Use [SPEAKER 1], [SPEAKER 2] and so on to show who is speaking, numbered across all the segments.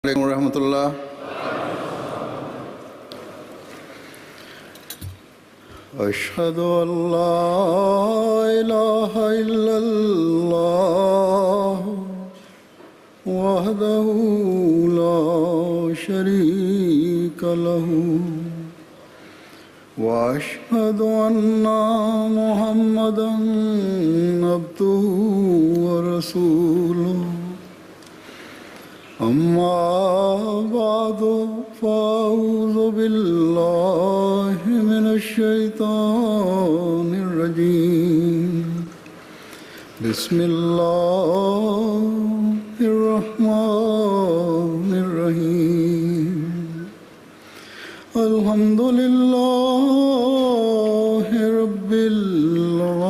[SPEAKER 1] Assalamualaikum warahmatullahi. أشهد أن لا إله إلا الله وحده لا شريك له وأشهد أن محمدا عبده ورسوله أما بعد فأعوذ بالله من الشيطان الرجيم بسم الله الرحمن الرحيم الحمد لله رب العالمين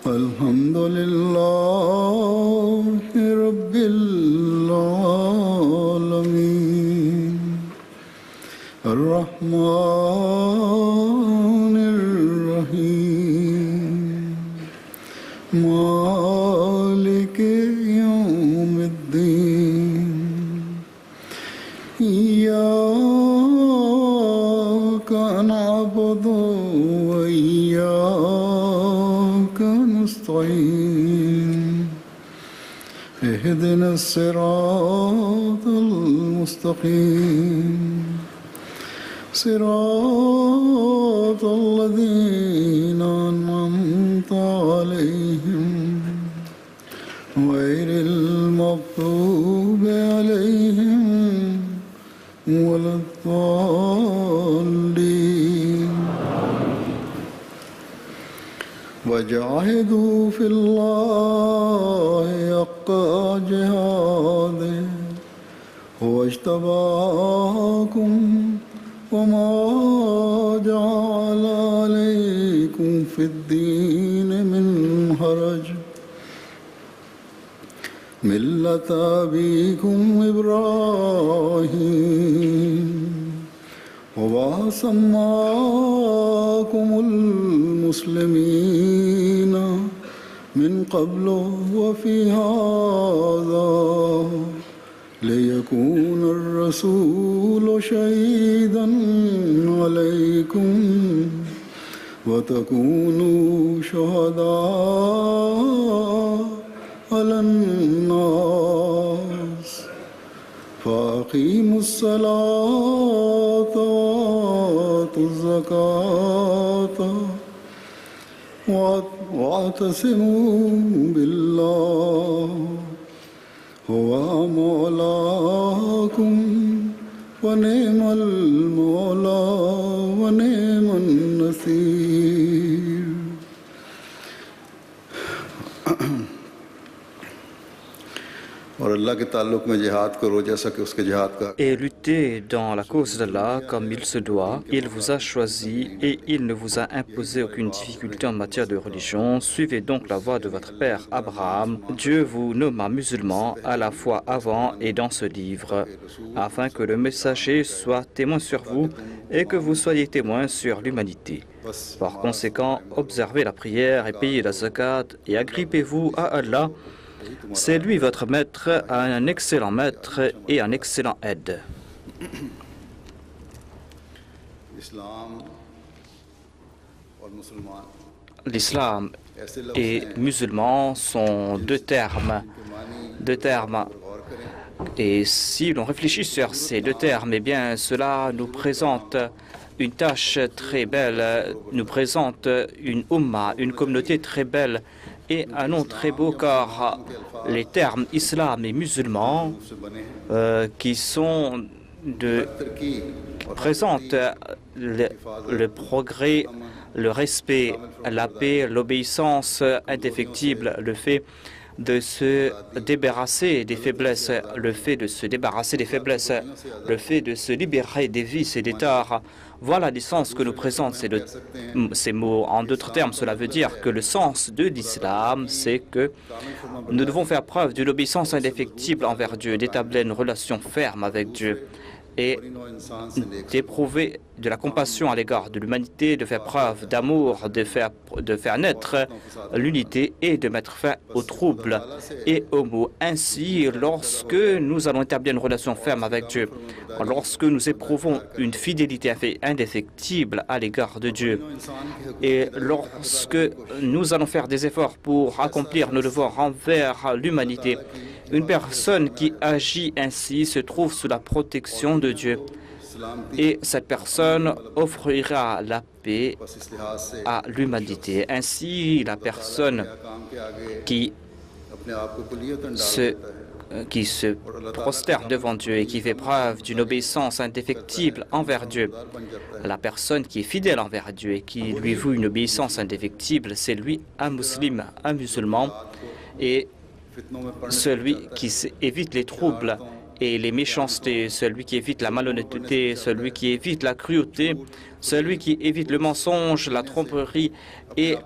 [SPEAKER 1] الحمد لله رب العالمين الرحمن الرحيم مالك يوم الدين إياك نعبد وإياك نستعين اهدنا الصراط المستقيم صراط الذين أنعمت عليهم غير المغضوب عليهم ولا الضالين وجاهدوا في الله حق جهاده هو اجتباكم وما جعل عليكم في الدين من حرج ملة أبيكم إبراهيم وما سماكم المسلمين من قبل وفي هذا ليكون الرسول شهيدا عليكم وتكونوا شهداء على الناس فأقيموا الصلاة وآتوا الزكاة واعتصموا بالله هو مولاكم ونعم المولى ونعم النصير.
[SPEAKER 2] Et luttez dans la cause d'Allah comme il se doit. Il vous a choisi et il ne vous a imposé aucune difficulté en matière de religion. Suivez donc la voie de votre père Abraham. Dieu vous nomma musulmans à la fois avant et dans ce livre, afin que le messager soit témoin sur vous et que vous soyez témoin sur l'humanité. Par conséquent, observez la prière et payez la zakat et agrippez-vous à Allah. C'est lui votre maître, un excellent maître et un excellent aide. L'islam et musulman sont deux termes. Et si l'on réfléchit sur ces deux termes, eh bien, cela nous présente une tâche très belle, nous présente une umma, une communauté très belle et un nom très beau, car les termes islam et musulman qui présentent le progrès, le respect, la paix, l'obéissance indéfectible, le fait de se débarrasser des faiblesses, le fait de se libérer des vices et des torts. Voilà le sens que nous présentent ces mots. En d'autres termes, cela veut dire que le sens de l'islam, c'est que nous devons faire preuve d'une obéissance indéfectible envers Dieu, d'établir une relation ferme avec Dieu. et d'éprouver de la compassion à l'égard de l'humanité, de faire preuve d'amour, de faire naître l'unité et de mettre fin aux troubles et aux maux. Ainsi, lorsque nous allons établir une relation ferme avec Dieu, lorsque nous éprouvons une fidélité indéfectible à l'égard de Dieu, et lorsque nous allons faire des efforts pour accomplir nos devoirs envers l'humanité, une personne qui agit ainsi se trouve sous la protection de Dieu. Et cette personne offrira la paix à l'humanité. Ainsi, la personne qui se prosterne devant Dieu et qui fait preuve d'une obéissance indéfectible envers Dieu, la personne qui est fidèle envers Dieu et qui lui voue une obéissance indéfectible, c'est lui un musulman, et celui qui évite les troubles et les méchancetés, celui qui évite la malhonnêteté, celui qui évite la cruauté, celui qui évite le mensonge, la tromperie et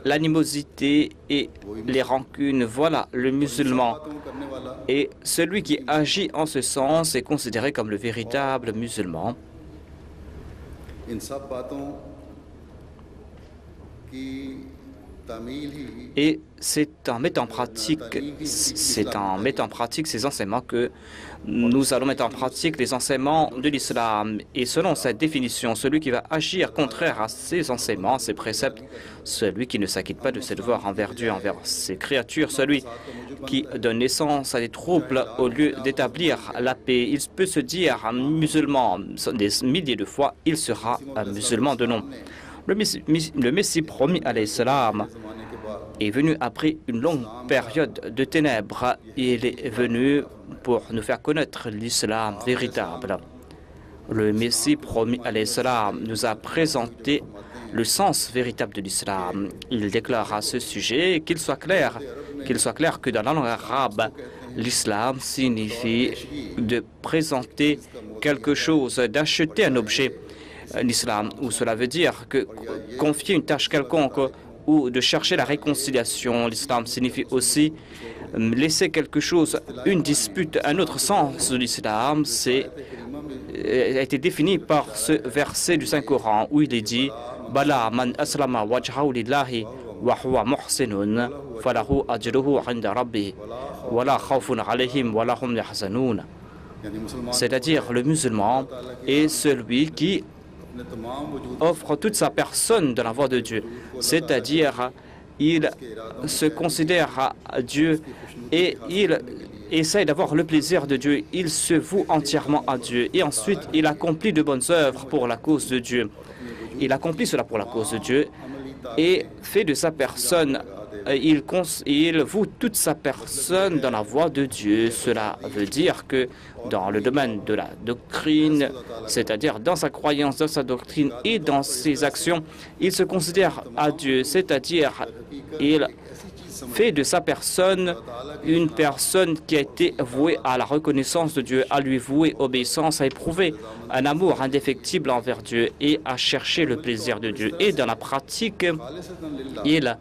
[SPEAKER 2] l'animosité et les rancunes. Voilà le musulman. Et celui qui agit en ce sens est considéré comme le véritable musulman. Et c'est en mettant en pratique ces enseignements que nous allons mettre en pratique les enseignements de l'islam. Et selon cette définition, celui qui va agir contraire à ces enseignements, ces préceptes, celui qui ne s'acquitte pas de ses devoirs envers Dieu, envers ses créatures, celui qui donne naissance à des troubles au lieu d'établir la paix, il peut se dire un musulman des milliers de fois, il sera un musulman de nom. Le Messie promis alayhi salam est venu après une longue période de ténèbres. Il est venu pour nous faire connaître l'islam véritable. Le Messie promis alayhi salam nous a présenté le sens véritable de l'islam. Il déclare à ce sujet qu'il soit clair que dans la langue arabe, l'islam signifie de présenter quelque chose, d'acheter un objet. L'islam, où cela veut dire que confier une tâche quelconque ou de chercher la réconciliation. L'islam signifie aussi laisser quelque chose, une dispute. Un autre sens de l'islam a été défini par ce verset du Saint-Coran où il est dit « Bala man aslama wajhahu lillahi wa huwa muhsinun falahu ajruhu 'inda rabbih wa la khawfun 'alayhim wa la hum yahzanun » C'est-à-dire le musulman est celui qui offre toute sa personne dans la voie de Dieu, c'est-à-dire il se considère à Dieu et il essaye d'avoir le plaisir de Dieu, il se voue entièrement à Dieu et ensuite il accomplit de bonnes œuvres pour la cause de Dieu. Il accomplit cela pour la cause de Dieu et fait de sa personne, il voue toute sa personne dans la voie de Dieu. Cela veut dire que dans le domaine de la doctrine, c'est-à-dire dans sa croyance, dans sa doctrine et dans ses actions, il se considère à Dieu, c'est-à-dire il fait de sa personne une personne qui a été vouée à la reconnaissance de Dieu, à lui vouer obéissance, à éprouver un amour indéfectible envers Dieu et à chercher le plaisir de Dieu. Et dans la pratique, il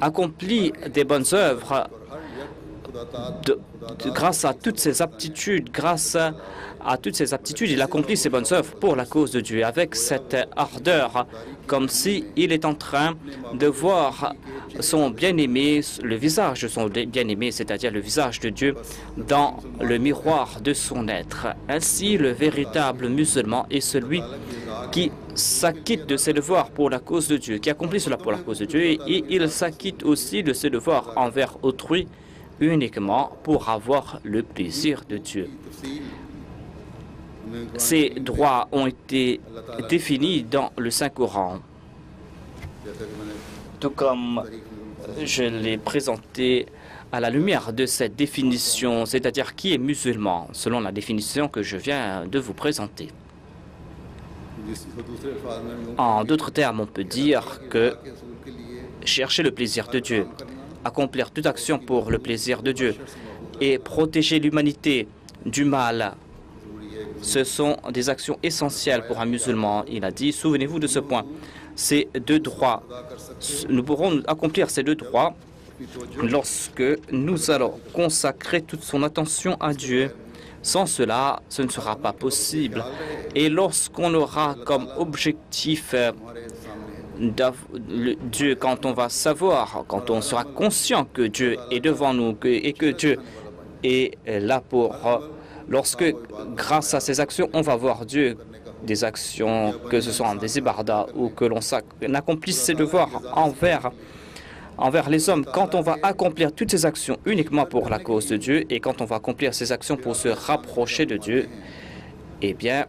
[SPEAKER 2] accomplit des bonnes œuvres grâce à toutes ses aptitudes, il accomplit ses bonnes œuvres pour la cause de Dieu avec cette ardeur, comme s'il est en train de voir son bien-aimé, le visage de son bien-aimé, c'est-à-dire le visage de Dieu, dans le miroir de son être. Ainsi, le véritable musulman est celui qui s'acquitte de ses devoirs pour la cause de Dieu, qui accomplit cela pour la cause de Dieu, et il s'acquitte aussi de ses devoirs envers autrui uniquement pour avoir le plaisir de Dieu. Ces droits ont été définis dans le Saint-Coran, tout comme je l'ai présenté à la lumière de cette définition, c'est-à-dire qui est musulman, selon la définition que je viens de vous présenter. En d'autres termes, on peut dire que chercher le plaisir de Dieu, accomplir toute action pour le plaisir de Dieu et protéger l'humanité du mal, ce sont des actions essentielles pour un musulman. Il a dit, souvenez-vous de ce point, ces deux droits, nous pourrons accomplir ces deux droits lorsque nous allons consacrer toute son attention à Dieu, Sans cela, ce ne sera pas possible. Et lorsqu'on aura comme objectif Dieu, quand on va savoir, quand on sera conscient que Dieu est devant nous et que Dieu est là pour... Lorsque, grâce à ces actions, on va voir Dieu, des actions, que ce soit des ibadas ou que l'on accomplisse ses devoirs envers les hommes, quand on va accomplir toutes ces actions uniquement pour la cause de Dieu et quand on va accomplir ces actions pour se rapprocher de Dieu, eh bien,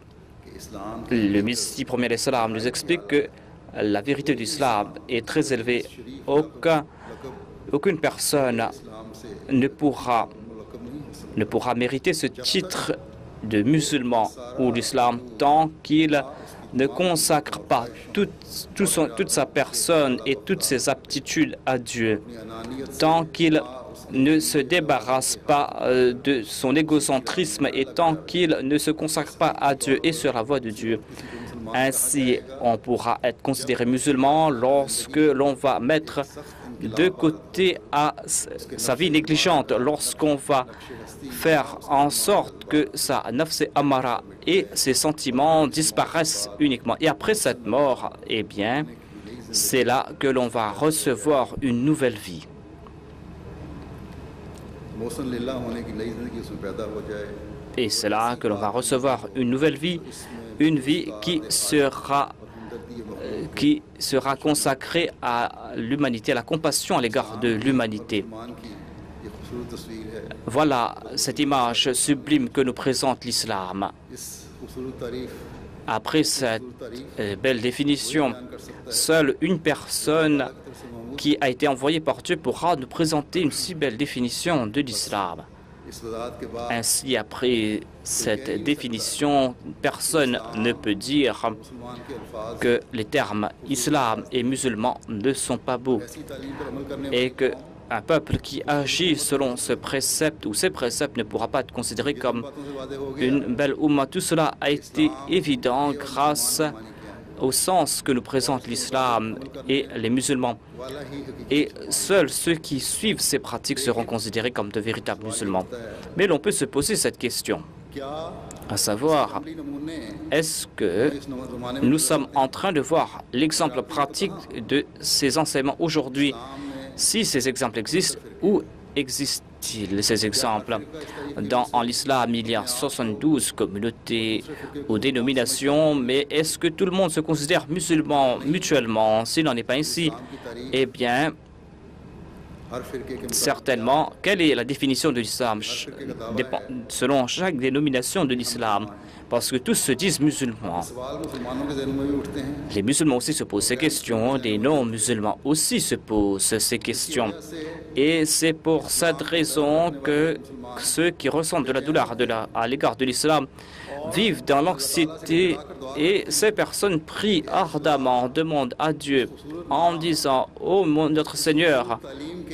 [SPEAKER 2] le Messie premier des salams nous explique que la vérité de l'islam est très élevée. Aucune personne ne pourra mériter ce titre de musulman ou d'islam tant qu'il ne consacre pas toute sa personne et toutes ses aptitudes à Dieu, tant qu'il ne se débarrasse pas de son égocentrisme et tant qu'il ne se consacre pas à Dieu et sur la voie de Dieu. Ainsi, on pourra être considéré musulman lorsque l'on va mettre de côté sa vie négligente, lorsqu'on va faire en sorte que sa nafs amara et ses sentiments disparaissent uniquement. Et après cette mort, eh bien, c'est là que l'on va recevoir une nouvelle vie. Et c'est là que l'on va recevoir une nouvelle vie, une vie qui sera consacrée à l'humanité, à la compassion à l'égard de l'humanité. Voilà cette image sublime que nous présente l'islam. Après cette belle définition, seule une personne qui a été envoyée par Dieu pourra nous présenter une si belle définition de l'islam. Ainsi, après cette définition, personne ne peut dire que les termes islam et musulman ne sont pas beaux et qu'un peuple qui agit selon ce précepte ou ces préceptes ne pourra pas être considéré comme une belle umma. Tout cela a été évident grâce au sens que nous présente l'islam et les musulmans. Et seuls ceux qui suivent ces pratiques seront considérés comme de véritables musulmans. Mais l'on peut se poser cette question, à savoir, est-ce que nous sommes en train de voir l'exemple pratique de ces enseignements aujourd'hui? Si ces exemples existent, où existent-ils ces exemples? En l'islam, il y a 72 communautés ou dénominations, mais est-ce que tout le monde se considère musulman mutuellement? S'il n'en est pas ainsi, eh bien, certainement, quelle est la définition de l'islam selon chaque dénomination de l'islam? Parce que tous se disent musulmans. Les musulmans aussi se posent ces questions, les non-musulmans aussi se posent ces questions. Et c'est pour cette raison que ceux qui ressentent de la douleur à l'égard de l'islam vivent dans l'anxiété et ces personnes prient ardemment, demandent à Dieu en disant « Oh notre Seigneur,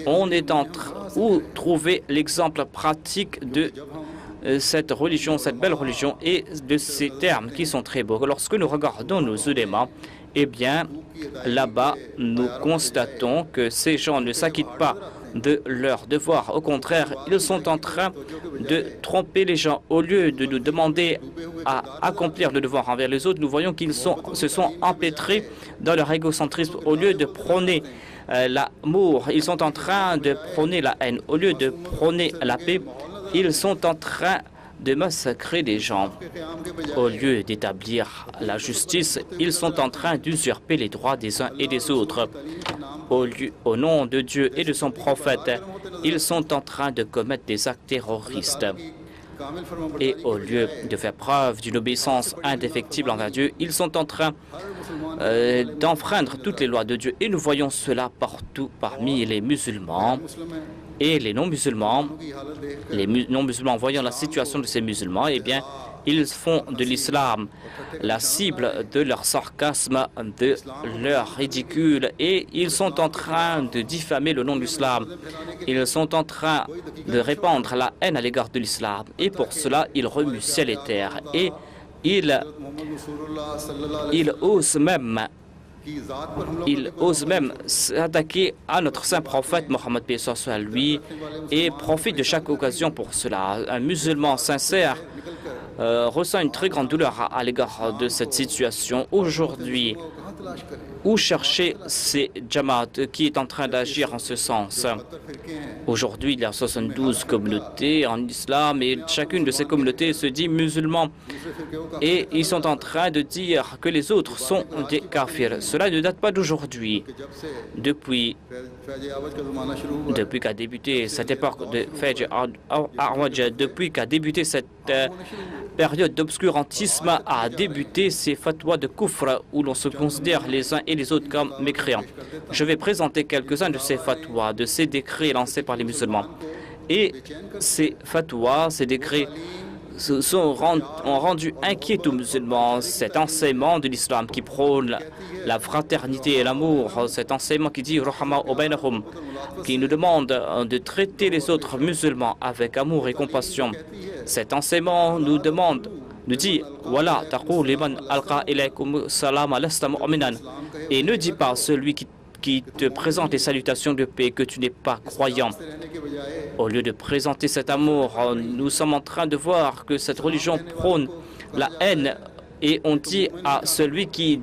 [SPEAKER 2] on est où trouver l'exemple pratique de cette religion, cette belle religion et de ces termes qui sont très beaux. » Lorsque nous regardons nos ulémas, eh bien, là-bas, nous constatons que ces gens ne s'acquittent pas de leurs devoirs. Au contraire, ils sont en train de tromper les gens. Au lieu de nous demander à accomplir le devoir envers les autres, nous voyons qu'ils se sont empêtrés dans leur égocentrisme. Au lieu de prôner l'amour, ils sont en train de prôner la haine. Au lieu de prôner la paix, ils sont en train de massacrer des gens. Au lieu d'établir la justice, ils sont en train d'usurper les droits des uns et des autres. Au nom de Dieu et de son prophète, ils sont en train de commettre des actes terroristes. Et au lieu de faire preuve d'une obéissance indéfectible envers Dieu, ils sont en train d'enfreindre toutes les lois de Dieu. Et nous voyons cela partout parmi les musulmans et les non-musulmans. Les non-musulmans, voyant la situation de ces musulmans, eh bien, ils font de l'islam la cible de leur sarcasme, de leur ridicule, et ils sont en train de diffamer le nom de l'islam. Ils sont en train de répandre la haine à l'égard de l'islam. Et pour cela, ils remuent ciel et terre. Et ils osent même Il ose même s'attaquer à notre saint prophète Mohammed paix soit lui et profite de chaque occasion pour cela. Un musulman sincère ressent une très grande douleur à l'égard de cette situation. Aujourd'hui, où chercher ces Jamaat qui est en train d'agir en ce sens? Aujourd'hui, il y a 72 communautés en islam et chacune de ces communautés se dit musulman. Et ils sont en train de dire que les autres sont des kafirs. Cela ne date pas d'aujourd'hui. Depuis qu'a débuté cette époque de Fajr Arwaj, depuis qu'a débuté cette période d'obscurantisme, a débuté ces fatwas de kufr où l'on se considère les uns et les autres comme mécréants. Je vais présenter quelques-uns de ces fatwas, de ces décrets lancés par les musulmans. Et ces fatwas, ces décrets ont rendu inquiets aux musulmans. Cet enseignement de l'islam qui prône la fraternité et l'amour, cet enseignement qui dit qui nous demande de traiter les autres musulmans avec amour et compassion. Cet enseignement nous dit voilà, et ne dis pas celui qui te présente les salutations de paix que tu n'es pas croyant. Au lieu de présenter cet amour, nous sommes en train de voir que cette religion prône la haine et on dit à celui qui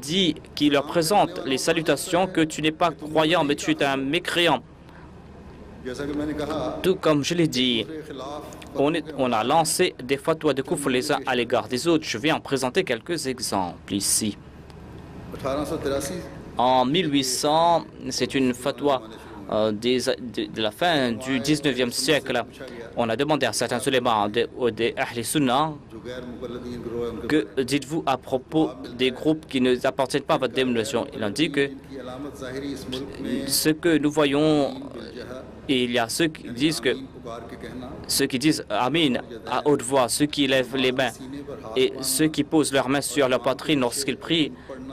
[SPEAKER 2] leur présente les salutations que tu n'es pas croyant mais tu es un mécréant. Tout comme je l'ai dit, on a lancé des fatwas de kufr les uns à l'égard des autres. Je vais en présenter quelques exemples ici. En 1800, c'est une fatwa de la fin du 19e siècle. On a demandé à certains ulémas des Ahl Sunnah que dites-vous à propos des groupes qui ne appartiennent pas à votre dénomination. Ils ont dit que ce que nous voyons, il y a ceux qui disent Amin à haute voix, ceux qui lèvent les mains et ceux qui posent leurs mains sur leur poitrine lorsqu'ils prient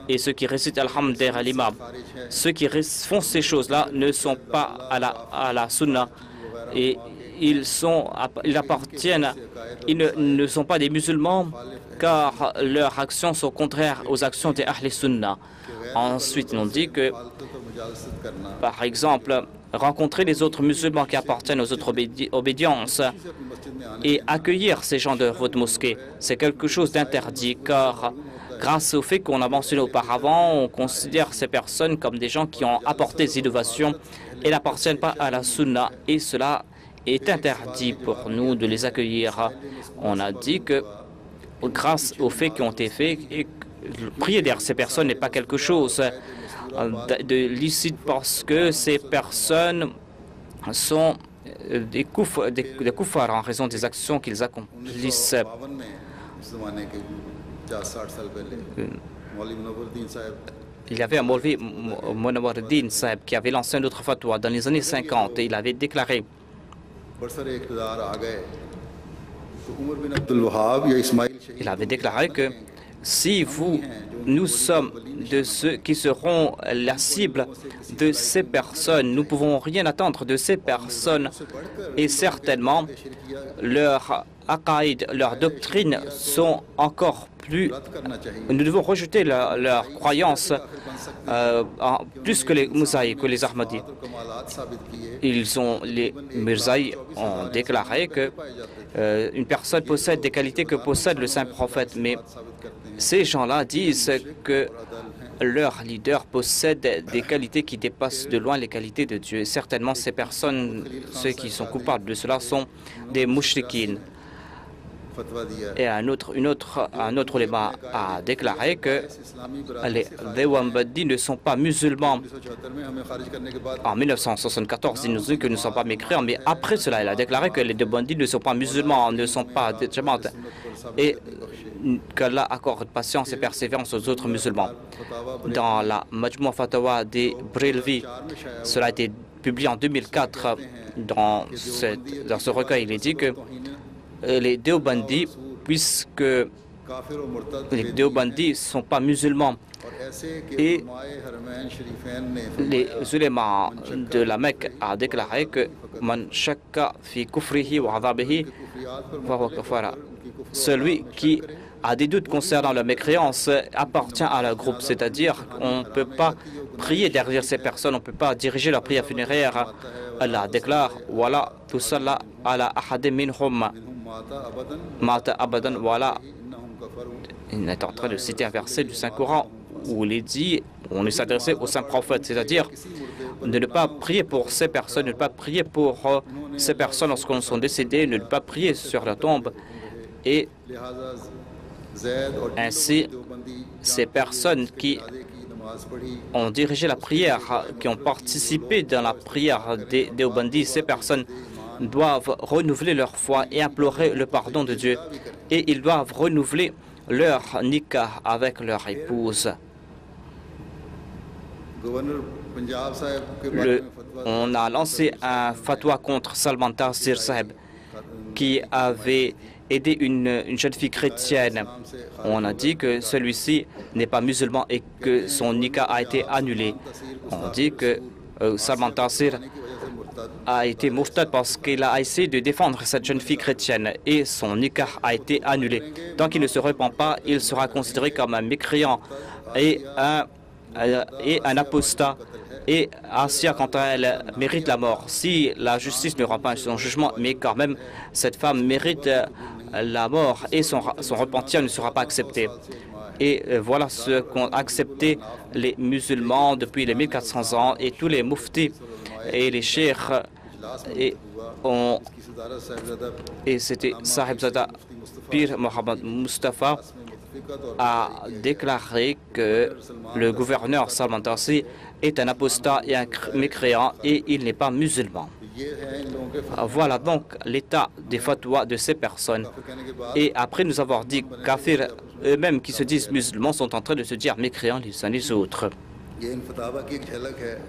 [SPEAKER 2] et ceux qui récitent Alhamd à l'imam. Ceux qui font ces choses-là ne sont pas à la sunna et ils ne sont pas des musulmans car leurs actions sont contraires aux actions des Ahl Sunnah. Ensuite, on dit que, par exemple, rencontrer les autres musulmans qui appartiennent aux autres obédiences et accueillir ces gens de votre mosquée, c'est quelque chose d'interdit car grâce au fait qu'on a mentionné auparavant, on considère ces personnes comme des gens qui ont apporté des innovations et n'appartiennent pas à la sunna et cela est interdit pour nous de les accueillir. On a dit que grâce aux faits qui ont été faits, prier derrière ces personnes n'est pas quelque chose de licite parce que ces personnes sont des koufars en raison des actions qu'ils accomplissent. Il y avait un Maulvi Munawwaruddin Sahib qui avait lancé un autre fatwa dans les années 50 et il avait déclaré que si nous sommes de ceux qui seront la cible de ces personnes, nous ne pouvons rien attendre de ces personnes et certainement leur aqaïd, leurs doctrines sont encore plus... Nous devons rejeter leurs croyances plus que les Mousaïs, que les Ahmadis. Les Mirzaïs ont déclaré que une personne possède des qualités que possède le saint prophète, mais ces gens-là disent que leur leader possède des qualités qui dépassent de loin les qualités de Dieu. Et certainement, ces personnes, ceux qui sont coupables de cela, sont des mushrikines. Et un autre ulama a déclaré que les Deobandis ne sont pas musulmans. En 1974, il nous dit que nous ne sommes pas mécréants, mais après cela, il a déclaré que les Deobandis ne sont pas musulmans, ne sont pas des Jamaat, et qu'Allah accorde patience et persévérance aux autres musulmans. Dans la Majmou' Fatawa des Brelvi, cela a été publié en 2004, dans ce recueil, il est dit que les Deobandis, puisque les Deobandis ne sont pas musulmans, et les ulémas de la Mecque a déclaré que man shakka fi kufrihi wa adhabihi fa huwa kafara. Celui qui a des doutes concernant la mécréance appartient à leur groupe, c'est-à-dire qu'on ne peut pas prier derrière ces personnes, on ne peut pas diriger leur prière funéraire. Allah déclare Wala tusalla ala ahadin minhum mata abadan. Voilà, il est en train de citer un verset du Saint-Coran où il est dit, on est s'adressé au Saint-Prophète, c'est-à-dire de ne pas prier pour ces personnes, de ne pas prier pour ces personnes lorsqu'elles sont décédées, de ne pas prier sur la tombe. Et ainsi, ces personnes qui ont dirigé la prière, qui ont participé dans la prière des Deobandis, ces personnes doivent renouveler leur foi et implorer le pardon de Dieu. Et ils doivent renouveler leur nikah avec leur épouse. On a lancé un fatwa contre Salman Taseer Sahib qui avait aidé une jeune fille chrétienne. On a dit que celui-ci n'est pas musulman et que son nikah a été annulé. On dit que Salman Taseer a été murtad parce qu'il a essayé de défendre cette jeune fille chrétienne et son nikah a été annulé. Tant qu'il ne se repent pas, il sera considéré comme un mécréant et un apostat. Et Asia, quant à elle, mérite la mort. Si la justice ne rend pas son jugement, mais quand même, cette femme mérite la mort et son repentir ne sera pas accepté. Et voilà ce qu'ont accepté les musulmans depuis les 1400 ans et tous les muftis et les cheikhs. Et c'était Sahibzada Pir Mohammad Mustafa a déclaré que le gouverneur Salman Taseer est un apostat et un mécréant et il n'est pas musulman. Voilà donc l'état des fatwas de ces personnes. Et après nous avoir dit kafir, eux-mêmes qui se disent musulmans sont en train de se dire mécréants les uns les autres.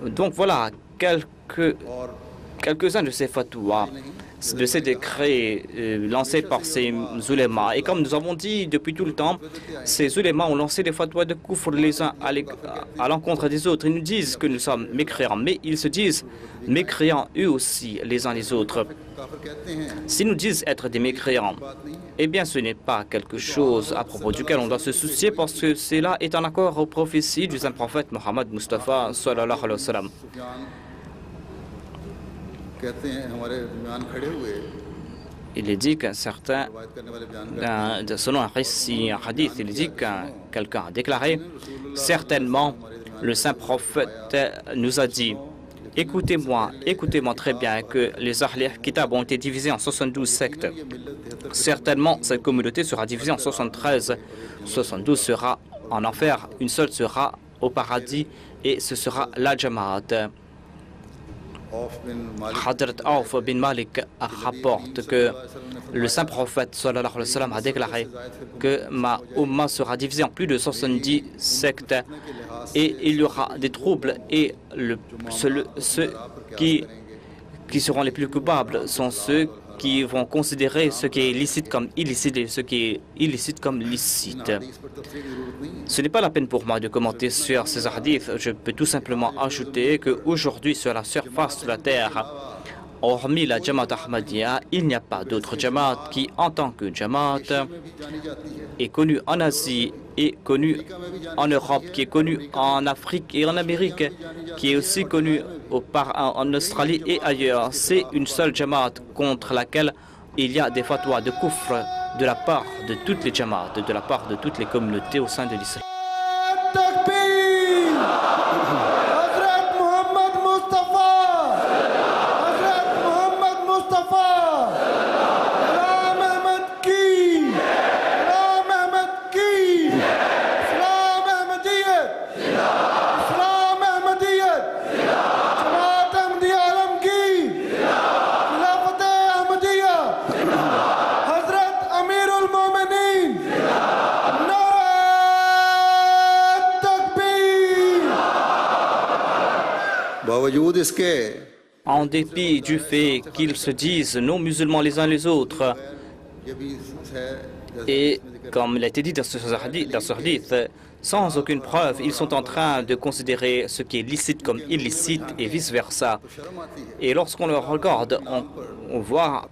[SPEAKER 2] Donc voilà quelques-uns de ces fatwas, de ces décrets lancés par ces ulémas. Et comme nous avons dit depuis tout le temps, ces ulémas ont lancé des fatwas de kufr les uns à l'encontre des autres. Ils nous disent que nous sommes mécréants, mais ils se disent mécréants eux aussi, les uns les autres. S'ils nous disent être des mécréants, eh bien ce n'est pas quelque chose à propos duquel on doit se soucier parce que cela est en accord aux prophéties du Saint-Prophète Mohammed Mustafa sallallahu alayhi wa sallam. Il est dit qu'un certain, selon un récit, un hadith, il est dit qu'un quelqu'un a déclaré « Certainement, le Saint-Prophète nous a dit « Écoutez-moi très bien que les Ahl Kitab ont été divisés en 72 sectes. Certainement, cette communauté sera divisée en 73. 72 sera en enfer, une seule sera au paradis et ce sera la Jamaat. » Hadrat Auf bin Malik rapporte que le Saint-Prophète sallallahu alayhi wa sallam a déclaré que ma Ummah sera divisée en plus de 70 sectes et il y aura des troubles et ceux qui seront les plus coupables sont ceux qui vont considérer ce qui est licite comme illicite et ce qui est illicite comme licite. Ce n'est pas la peine pour moi de commenter sur ces hadiths. Je peux tout simplement ajouter qu'aujourd'hui, sur la surface de la terre, hormis la Jamaat Ahmadiyya, il n'y a pas d'autre Jamaat qui, en tant que Jamaat, est connue en Asie, est connue en Europe, qui est connue en Afrique et en Amérique, qui est aussi connue en Australie et ailleurs. C'est une seule Jamaat contre laquelle il y a des fatwas de kufr de la part de toutes les Jamaat, de la part de toutes les communautés au sein de l'islam. En dépit du fait qu'ils se disent non musulmans les uns les autres, Et comme il a été dit dans ce hadith, sans aucune preuve, ils sont en train de considérer ce qui est licite comme illicite et vice-versa. Et lorsqu'on le regarde, on voit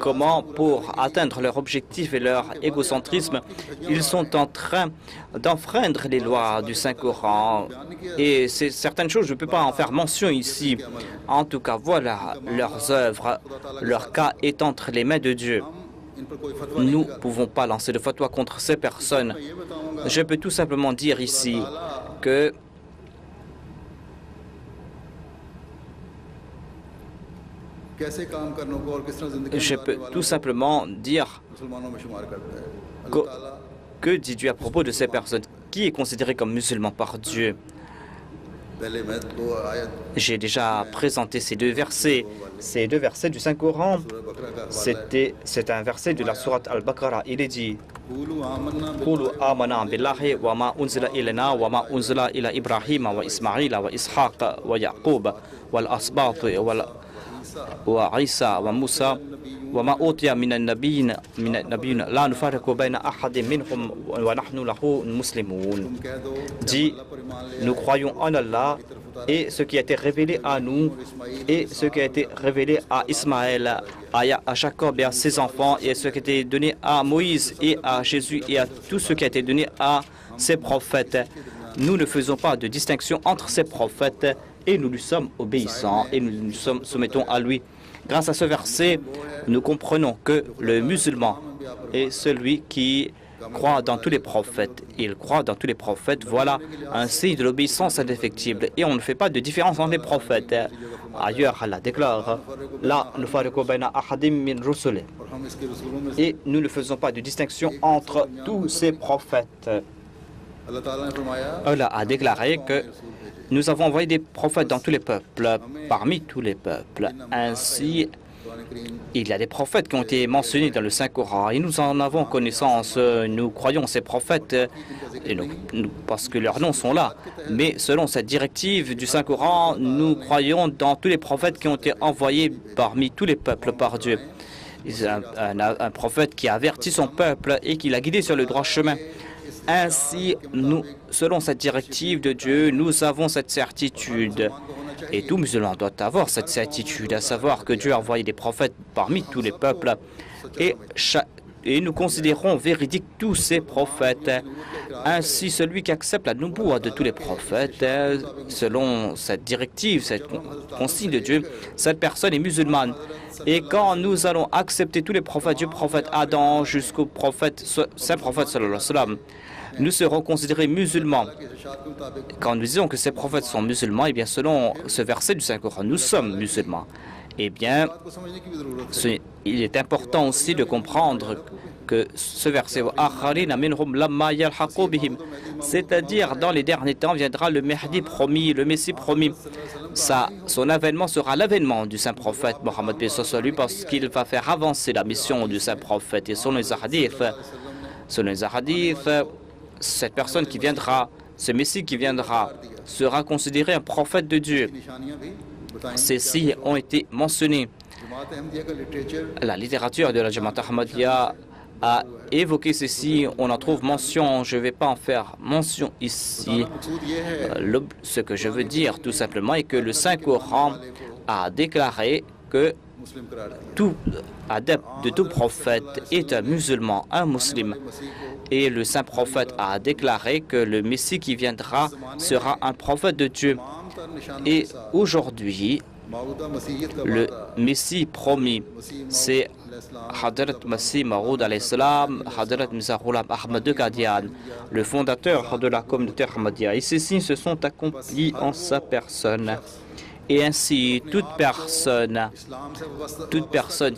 [SPEAKER 2] comment, pour atteindre leur objectif et leur égocentrisme, ils sont en train d'enfreindre les lois du Saint-Coran. Et certaines choses, je ne peux pas en faire mention ici. En tout cas, voilà leurs œuvres. Leur cas est entre les mains de Dieu. Nous ne pouvons pas lancer de fatwa contre ces personnes. Je peux tout simplement dire ici que que dit Dieu à propos de ces personnes? Qui est considéré comme musulman par Dieu? J'ai déjà présenté ces deux versets du Saint-Coran. C'est un verset de la sourate Al-Baqarah. Il est dit: Qulu amana billahi wa ma unzila ilayna wa ma unzila ila Ibrahim wa Ismaïla wa Ishaq wa Yaqub wal asbat wa Isa wa Musa wa ma utiya min an-nabiyyin la nufarriqu bayna ahadin minhum wa nahnu lahu muslimun. Dit: nous croyons en Allah et ce qui a été révélé à nous et ce qui a été révélé à Ismaël, à Jacob et à ses enfants, et ce qui a été donné à Moïse et à Jésus et à tout ce qui a été donné à ses prophètes. Nous ne faisons pas de distinction entre ces prophètes et nous lui sommes obéissants et nous nous soumettons à lui. Grâce à ce verset, nous comprenons que le musulman est celui qui croit dans tous les prophètes. Il croit dans tous les prophètes. Voilà un signe de l'obéissance indéfectible. Et on ne fait pas de différence entre les prophètes. Ailleurs, Allah déclare: La nufarriqu bayna ahadim min rusuli. Et nous ne faisons pas de distinction entre tous ces prophètes. Allah a déclaré que nous avons envoyé des prophètes dans tous les peuples, parmi tous les peuples. Ainsi, il y a des prophètes qui ont été mentionnés dans le Saint-Coran et nous en avons connaissance. Nous croyons ces prophètes et parce que leurs noms sont là. Mais selon cette directive du Saint-Coran, nous croyons dans tous les prophètes qui ont été envoyés parmi tous les peuples par Dieu. Un prophète qui a averti son peuple et qui l'a guidé sur le droit chemin. Ainsi, selon cette directive de Dieu, nous avons cette certitude. Et tout musulman doit avoir cette certitude, à savoir que Dieu a envoyé des prophètes parmi tous les peuples. Et nous considérons véridiques tous ces prophètes. Ainsi, celui qui accepte la nubuwa de tous les prophètes, selon cette directive, cette consigne de Dieu, cette personne est musulmane. Et quand nous allons accepter tous les prophètes, du prophète Adam jusqu'au prophète, saint prophète sallallahu alayhi wa sallam, nous serons considérés musulmans. Quand nous disons que ces prophètes sont musulmans, eh bien, selon ce verset du Saint-Coran, nous sommes musulmans. Eh bien, il est important aussi de comprendre que ce verset, c'est-à-dire dans les derniers temps viendra le Mahdi promis, le Messie promis. Son avènement sera l'avènement du saint prophète Mohammed lui, parce qu'il va faire avancer la mission du saint prophète. Et selon les hadiths, cette personne qui viendra, ce Messie qui viendra, sera considéré un prophète de Dieu. Ces signes ont été mentionnés. La littérature de la Jamaat Ahmadiyya a évoqué ceci, on en trouve mention, je ne vais pas en faire mention ici. Ce que je veux dire tout simplement est que le Saint-Coran a déclaré que tout adepte de tout prophète est un musulman, un musulman. Et le saint prophète a déclaré que le Messie qui viendra sera un prophète de Dieu. Et aujourd'hui, le Messie promis, c'est Hadrat Masih Maud al-Islam, Hadrat Mirza Ghulam Ahmad de Qadian, le fondateur de la communauté Ahmadiyya. Et ces signes se sont accomplis en sa personne. Et ainsi, toute personne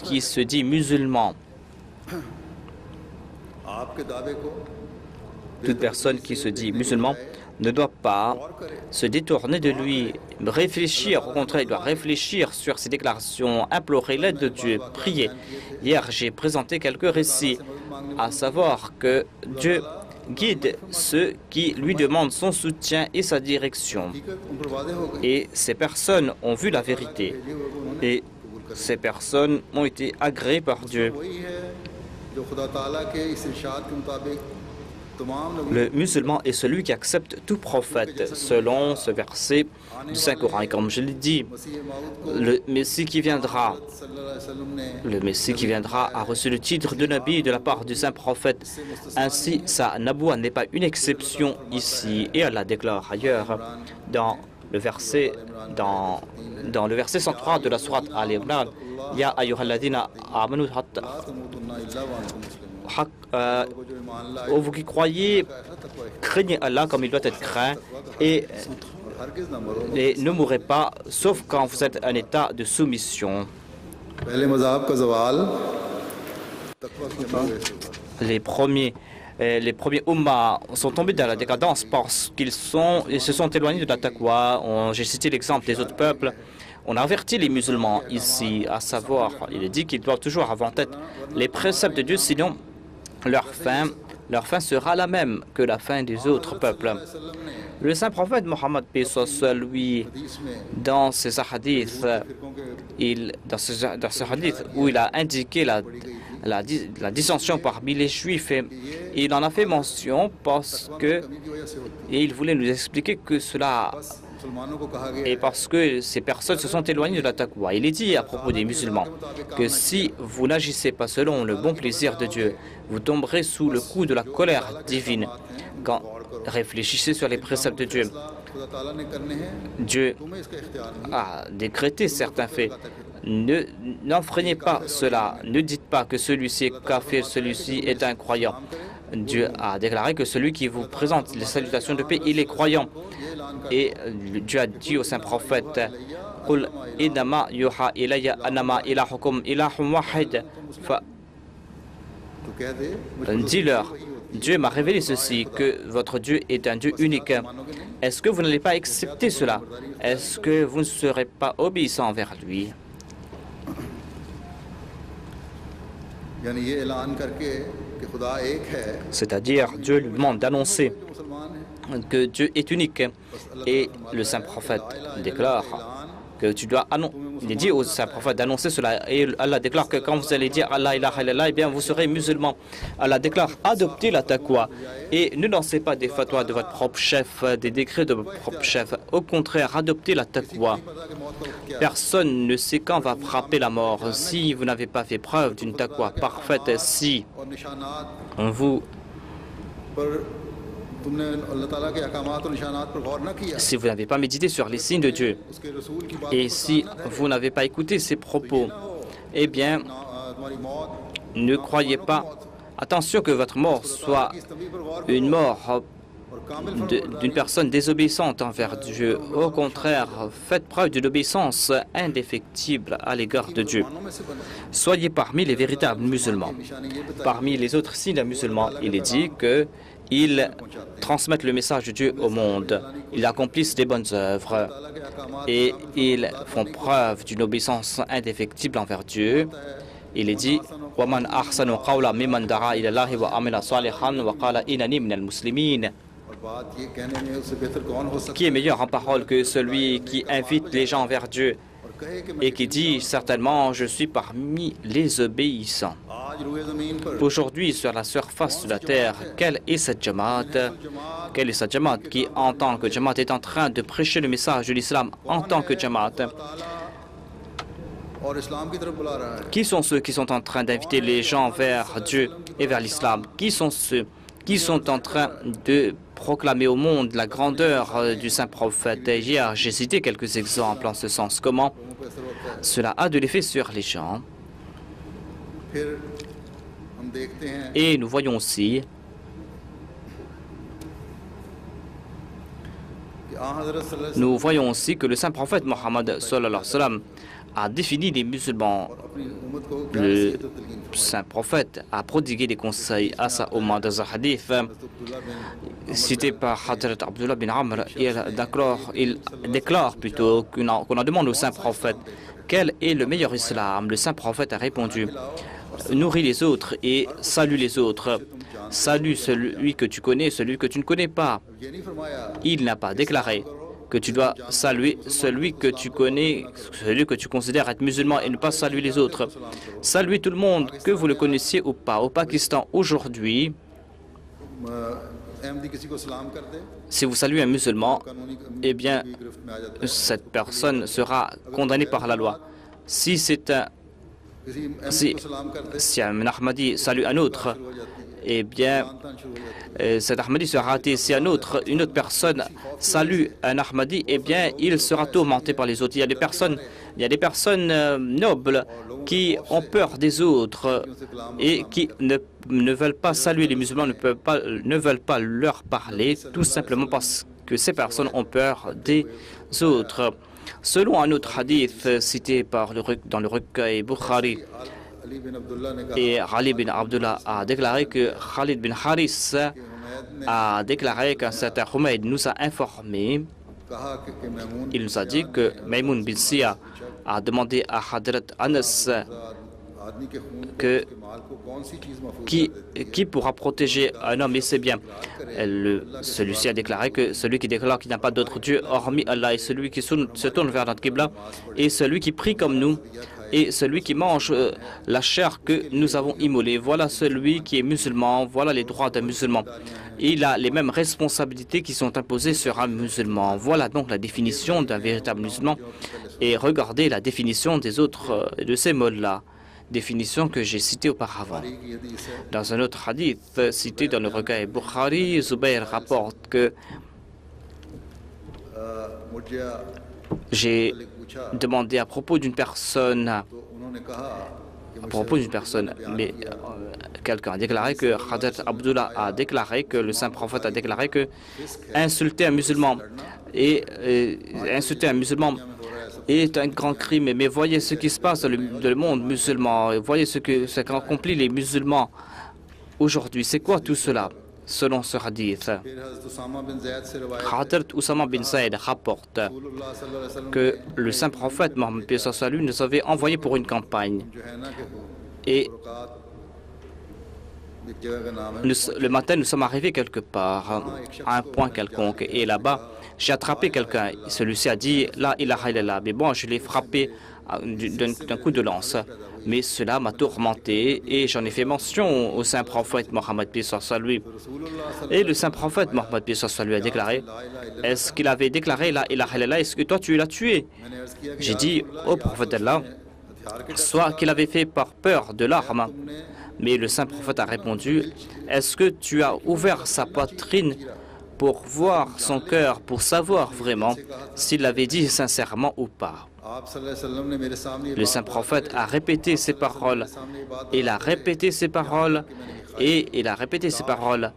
[SPEAKER 2] qui se dit musulman, ne doit pas se détourner de lui, réfléchir, au contraire, il doit réfléchir sur ses déclarations, implorer l'aide de Dieu, prier. Hier, j'ai présenté quelques récits, à savoir que Dieu guide ceux qui lui demandent son soutien et sa direction. Et ces personnes ont vu la vérité. Et ces personnes ont été agréées par Dieu.
[SPEAKER 1] जो खुदा ताला के इस इरशाद के मुताबिक तमाम नबी
[SPEAKER 2] Le musulman est celui qui accepte tout prophète, selon ce verset du Saint-Coran. Et comme je l'ai dit,
[SPEAKER 1] मसीह माऊद को
[SPEAKER 2] le Messie qui viendra,
[SPEAKER 1] सल्लल्लाहु अलैहि वसल्लम ने
[SPEAKER 2] le Messie qui viendra a reçu le titre de Nabi de la part du Saint-Prophète. Ainsi, sa naboua n'est pas une exception ici. Et Allah déclare ailleurs, dans le verset 103 de la sourate Al-Imran, Ya ayyuhalladhina amanu hatta
[SPEAKER 1] ला तमूतुन्ना इल्ला व अंतुम मुस्लिमून वो जो ईमान लाए
[SPEAKER 2] ô vous qui croyez, craignez Allah comme il doit être craint et
[SPEAKER 1] और हरगिज़ न मरो
[SPEAKER 2] ne mourrez pas, sauf quand vous êtes en état de soumission.
[SPEAKER 1] पहले मज़हब का ज़वाल तकवा की वजह से हुआ
[SPEAKER 2] Les premiers Ummah sont tombés dans la décadence parce qu'ils se sont éloignés de la taqwa. J'ai cité l'exemple des autres peuples. On a averti les musulmans ici, à savoir, il est dit qu'ils doivent toujours avoir en tête les préceptes de Dieu, sinon leur fin sera la même que la fin des autres peuples. Le saint prophète Mohammed, paix soit sur lui, dans ses hadiths, dans ce hadith où il a indiqué la dissension parmi les juifs, il en a fait mention parce que, et il voulait nous expliquer que cela
[SPEAKER 1] मुसलमानों को कहा गया
[SPEAKER 2] et parce que ces personnes se sont éloignées de la taqwa. Il est dit à propos des musulmans que si vous n'agissez pas selon le bon plaisir de Dieu, vous tomberez sous le coup de la colère divine. Quand réfléchissez sur les préceptes de Dieu,
[SPEAKER 1] खुदा ताला ने करने हैं
[SPEAKER 2] Dieu
[SPEAKER 1] तुम्हें इसका इख्तियार नहीं
[SPEAKER 2] a décrété certains faits. N'enfreignez pas cela. Ne dites pas que celui-ci est kafir, celui-ci est un croyant. Dieu a déclaré que celui qui vous présente les salutations de paix, il est croyant. Et Dieu a dit au saint prophète, قُلْ إِنَّمَا يُوحَى إِلَيَّ أَنَّمَا إِلَٰهُكُمْ إِلَٰهٌ وَاحِدٌ.
[SPEAKER 1] तो कह दे
[SPEAKER 2] Dis-leur, Dieu m'a révélé ceci, que votre Dieu est un Dieu unique. Est-ce que vous n'allez pas accepter cela? Est-ce que vous ne serez pas obéissant envers lui?
[SPEAKER 1] यानी ये ऐलान करके कि खुदा एक है
[SPEAKER 2] C'est-à-dire, Dieu lui demande d'annoncer
[SPEAKER 1] जो मुसलमान है
[SPEAKER 2] que Dieu est unique. Et le saint prophète déclare que tu dois annoncer. Il est dit au saint prophète d'annoncer cela. Et Allah déclare que quand vous allez dire Allah ilaha illallah, eh bien vous serez musulman. Allah déclare adoptez la taqwa et ne lancez pas des fatwas de votre propre chef, des décrets de votre propre chef. Au contraire, adoptez la taqwa. Personne ne sait quand va frapper la mort. Si vous n'avez pas fait preuve d'une taqwa parfaite, si
[SPEAKER 1] और निशानात
[SPEAKER 2] vous
[SPEAKER 1] पर तुमने अल्लाह ताला के अहकामात और निशानात पर गौर न किया
[SPEAKER 2] si vous n'avez pas médité sur les signes de Dieu,
[SPEAKER 1] उसके रसूल की बात
[SPEAKER 2] et si vous n'avez pas écouté ses propos, eh bien,
[SPEAKER 1] तुम्हारी मौत
[SPEAKER 2] ne croyez pas. Attention que votre mort soit
[SPEAKER 1] इस तंबीह पर गौर
[SPEAKER 2] une mort
[SPEAKER 1] और कामिल
[SPEAKER 2] d'une personne désobéissante envers Dieu. Au contraire, faites preuve d'une obéissance indéfectible à l'égard de Dieu.
[SPEAKER 1] फरमानों में से बने
[SPEAKER 2] Soyez parmi les véritables musulmans.
[SPEAKER 1] निशानी ये बताई
[SPEAKER 2] Parmi les autres signes des musulmans, il est dit qu'ils transmettent le message de Dieu au monde. Ils accomplissent des bonnes œuvres
[SPEAKER 1] ताला के अहकामात
[SPEAKER 2] et ils font preuve d'une obéissance indéfectible envers Dieu. Il est dit وَمَنْ أَحْسَنُ قَوْلًا مِمَّنْ دَعَا إِلَى اللَّهِ وَعَمِلَ صَالِحًا وَقَالَ إِنَّنِي مِنَ الْمُسْلِمِينَ.
[SPEAKER 1] और बात ये कहने में उससे बेहतर कौन हो सकता
[SPEAKER 2] Qui est meilleur en parole que celui qui invite les gens vers Dieu
[SPEAKER 1] और कहे कि मैं
[SPEAKER 2] et qui dit certainement je suis parmi les obéissants.
[SPEAKER 1] आज रूए ज़मीन पर
[SPEAKER 2] Aujourd'hui, sur la surface de la terre, quelle est cette Jamaat? Quelle est cette Jamaat qui, en tant que Jamaat, est en train de prêcher le message de l'islam en tant que Jamaat?
[SPEAKER 1] और इस्लाम की तरफ बुला रहा है
[SPEAKER 2] Qui sont ceux qui sont en train d'inviter les gens vers Dieu et vers l'islam? Qui sont ceux qui sont en train de proclamer au monde la grandeur du saint prophète? Hier, j'ai cité quelques exemples en ce sens. Comment
[SPEAKER 1] लोगों को असर होता है
[SPEAKER 2] cela a de l'effet sur les gens.
[SPEAKER 1] फिर हम देखते हैं
[SPEAKER 2] Et nous voyons aussi
[SPEAKER 1] कि आ हज़रत सल्लल्लाहु अलैहि
[SPEAKER 2] Nous voyons aussi que le saint prophète Mohammed sallallahu alayhi wa sallam a défini les musulmans.
[SPEAKER 1] वसल्लम अपनी उम्मत को क्या
[SPEAKER 2] Le
[SPEAKER 1] नसीहत और तलकीन फरमाई
[SPEAKER 2] saint prophète a prodigué des conseils à sa Ummah dans un hadith
[SPEAKER 1] Abdullah bin
[SPEAKER 2] cité par Hadrat Abdullah bin Amr. Il déclare plutôt qu'on en demande au saint prophète quel est le meilleur islam. Le saint prophète a répondu nourris les autres et salue les autres. Salue celui que tu connais, celui que tu ne connais pas.
[SPEAKER 1] ये नहीं फरमाया
[SPEAKER 2] Il n'a pas déclaré que tu dois saluer celui que tu connais, celui que tu considères être musulman et ne pas saluer les autres. Saluez tout le monde, que vous le connaissiez ou pas. Au Pakistan, aujourd'hui, si vous saluez un musulman, eh bien, cette personne sera condamnée par la loi. Si un Ahmadi salue un autre, eh bien, cet Ahmadi sera athée. Si une autre personne salue un Ahmadi, eh bien, il sera tourmenté par les autres. Il y a des personnes nobles qui ont peur des autres et qui ne veulent pas saluer les musulmans, ne veulent pas leur parler, tout simplement parce que ces personnes ont peur des autres. Selon un autre hadith cité dans le recueil Bukhari, et Ali bin Abdullah a déclaré que Khalid bin Haris a déclaré qu'un certain Humayd nous a informé. Il nous a dit que Maïmoun bin Sia a demandé à Hadrat Anas qui pourra protéger un homme et ses biens. Celui-ci a déclaré que celui qui déclare qu'il n'y a pas d'autre Dieu hormis Allah, et celui qui se tourne vers notre Qibla, et celui qui prie comme nous, et celui qui mange la chair que nous avons immolée. Voilà celui qui est musulman, voilà les droits d'un musulman. Il a les mêmes responsabilités qui sont imposées sur un musulman. Voilà donc la définition d'un véritable musulman. Et regardez la définition des autres de ces mots-là, définition que j'ai citée auparavant. Dans un autre hadith cité dans le recueil Bukhari, Zubayr rapporte que j'ai demandé à propos d'une personne, mais quelqu'un a déclaré que Hadrat Abdullah a déclaré que le saint prophète a déclaré que insulter un musulman est un grand crime. Mais voyez ce qui se passe dans le monde musulman, voyez ce qu'accomplissent les musulmans aujourd'hui. C'est quoi tout cela? Selon ce hadith, Hadrat Oussama bin Zayd rapporte que le saint prophète Mohammed nous avait envoyé pour une campagne. Et le matin, nous sommes arrivés quelque part, à un point quelconque. Et là-bas, j'ai attrapé quelqu'un. Celui-ci a dit « La ilaha illallah ». Mais bon, je l'ai frappé d'un coup de lance. Mais cela m'a tourmenté et j'en ai fait mention au saint prophète Mohammed lui. Et le saint prophète Mohammed lui a déclaré, est-ce qu'il avait déclaré la ilaha illallah, est-ce que toi tu l'as tué? J'ai dit au prophète d'Allah, soit qu'il avait fait par peur de l'arme. Mais le saint prophète a répondu, est-ce que tu as ouvert sa poitrine pour voir son cœur, pour savoir vraiment s'il l'avait dit sincèrement ou pas? Le saint prophète a répété ces paroles. Il a répété ces paroles et il a répété ces paroles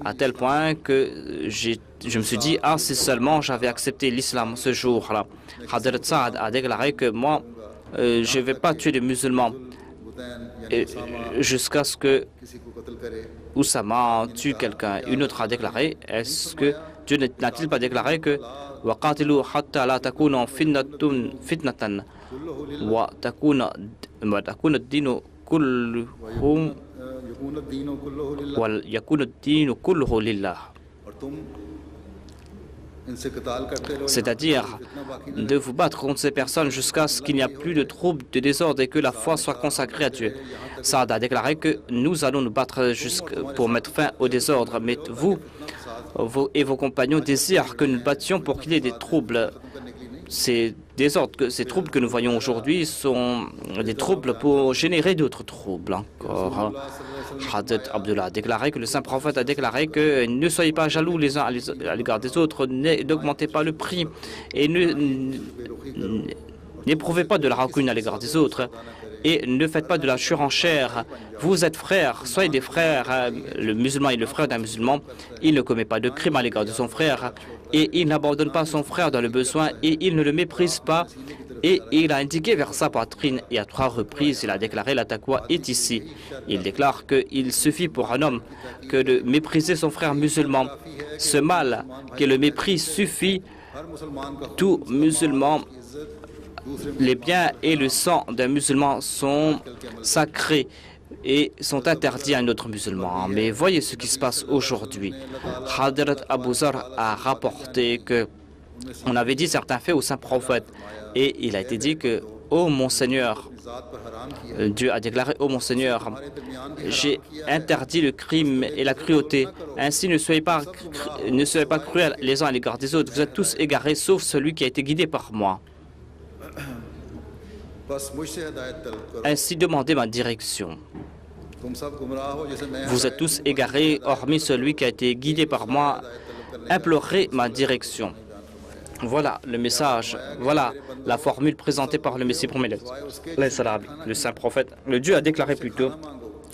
[SPEAKER 2] à tel point que je me suis dit, ah, si seulement j'avais accepté l'islam ce jour-là. Hadrat Saad a déclaré que moi, je ne vais pas tuer les musulmans jusqu'à ce que Oussama tue quelqu'un. Une autre a déclaré, est-ce que Dieu n'a-t-il pas déclaré que وَقَاتِلُوا حَتَّى لَا تَكُونَ فِتْنَةً وَيَكُونَ الدِّينُ كُلُّهُ لِلَّهِ. C'est-à-dire de vous battre contre ces personnes jusqu'à ce qu'il n'y a plus de troubles, de désordre et que la foi soit consacrée à Dieu. Saad a déclaré que nous allons nous battre pour mettre fin au désordre, mais vous et vos compagnons désirent que nous battions pour qu'il y ait des troubles. Ces désordres, ces troubles que nous voyons aujourd'hui sont des troubles pour générer d'autres troubles encore. Hadrat Abdullah a déclaré que le saint prophète a déclaré que ne soyez pas jaloux les uns à l'égard des autres, n'augmentez pas le prix et n'éprouvez pas de la rancune à l'égard des autres et ne faites pas de la surenchère. Vous êtes frères, soyez des frères. Le musulman est le frère d'un musulman. Il ne commet pas de crime à l'égard de son frère et il n'abandonne pas son frère dans le besoin et il ne le méprise pas. Et il a indiqué vers sa poitrine et à 3 reprises, il a déclaré la taqwa est ici. Il déclare qu'il suffit pour un homme que de mépriser son frère musulman. Ce mal qu'est le mépris suffit. Tout musulman, les biens et le sang d'un musulman sont sacrés et sont interdits à un autre musulman. Mais voyez ce qui se passe aujourd'hui. Hadrat Abu Zar a rapporté que on avait dit certains faits au saint prophète. Et il a été dit que, ô mon Seigneur, Dieu a déclaré, ô mon Seigneur, j'ai interdit le crime et la cruauté. Ainsi ne soyez pas cruels les uns à l'égard des autres. Vous êtes tous égarés, sauf celui qui a été guidé par moi. Ainsi demandez ma direction. Vous êtes tous égarés, hormis celui qui a été guidé par moi. Implorez ma direction. Voilà le message, voilà la formule présentée par le Messie promet. Le saint prophète, le Dieu a déclaré plutôt,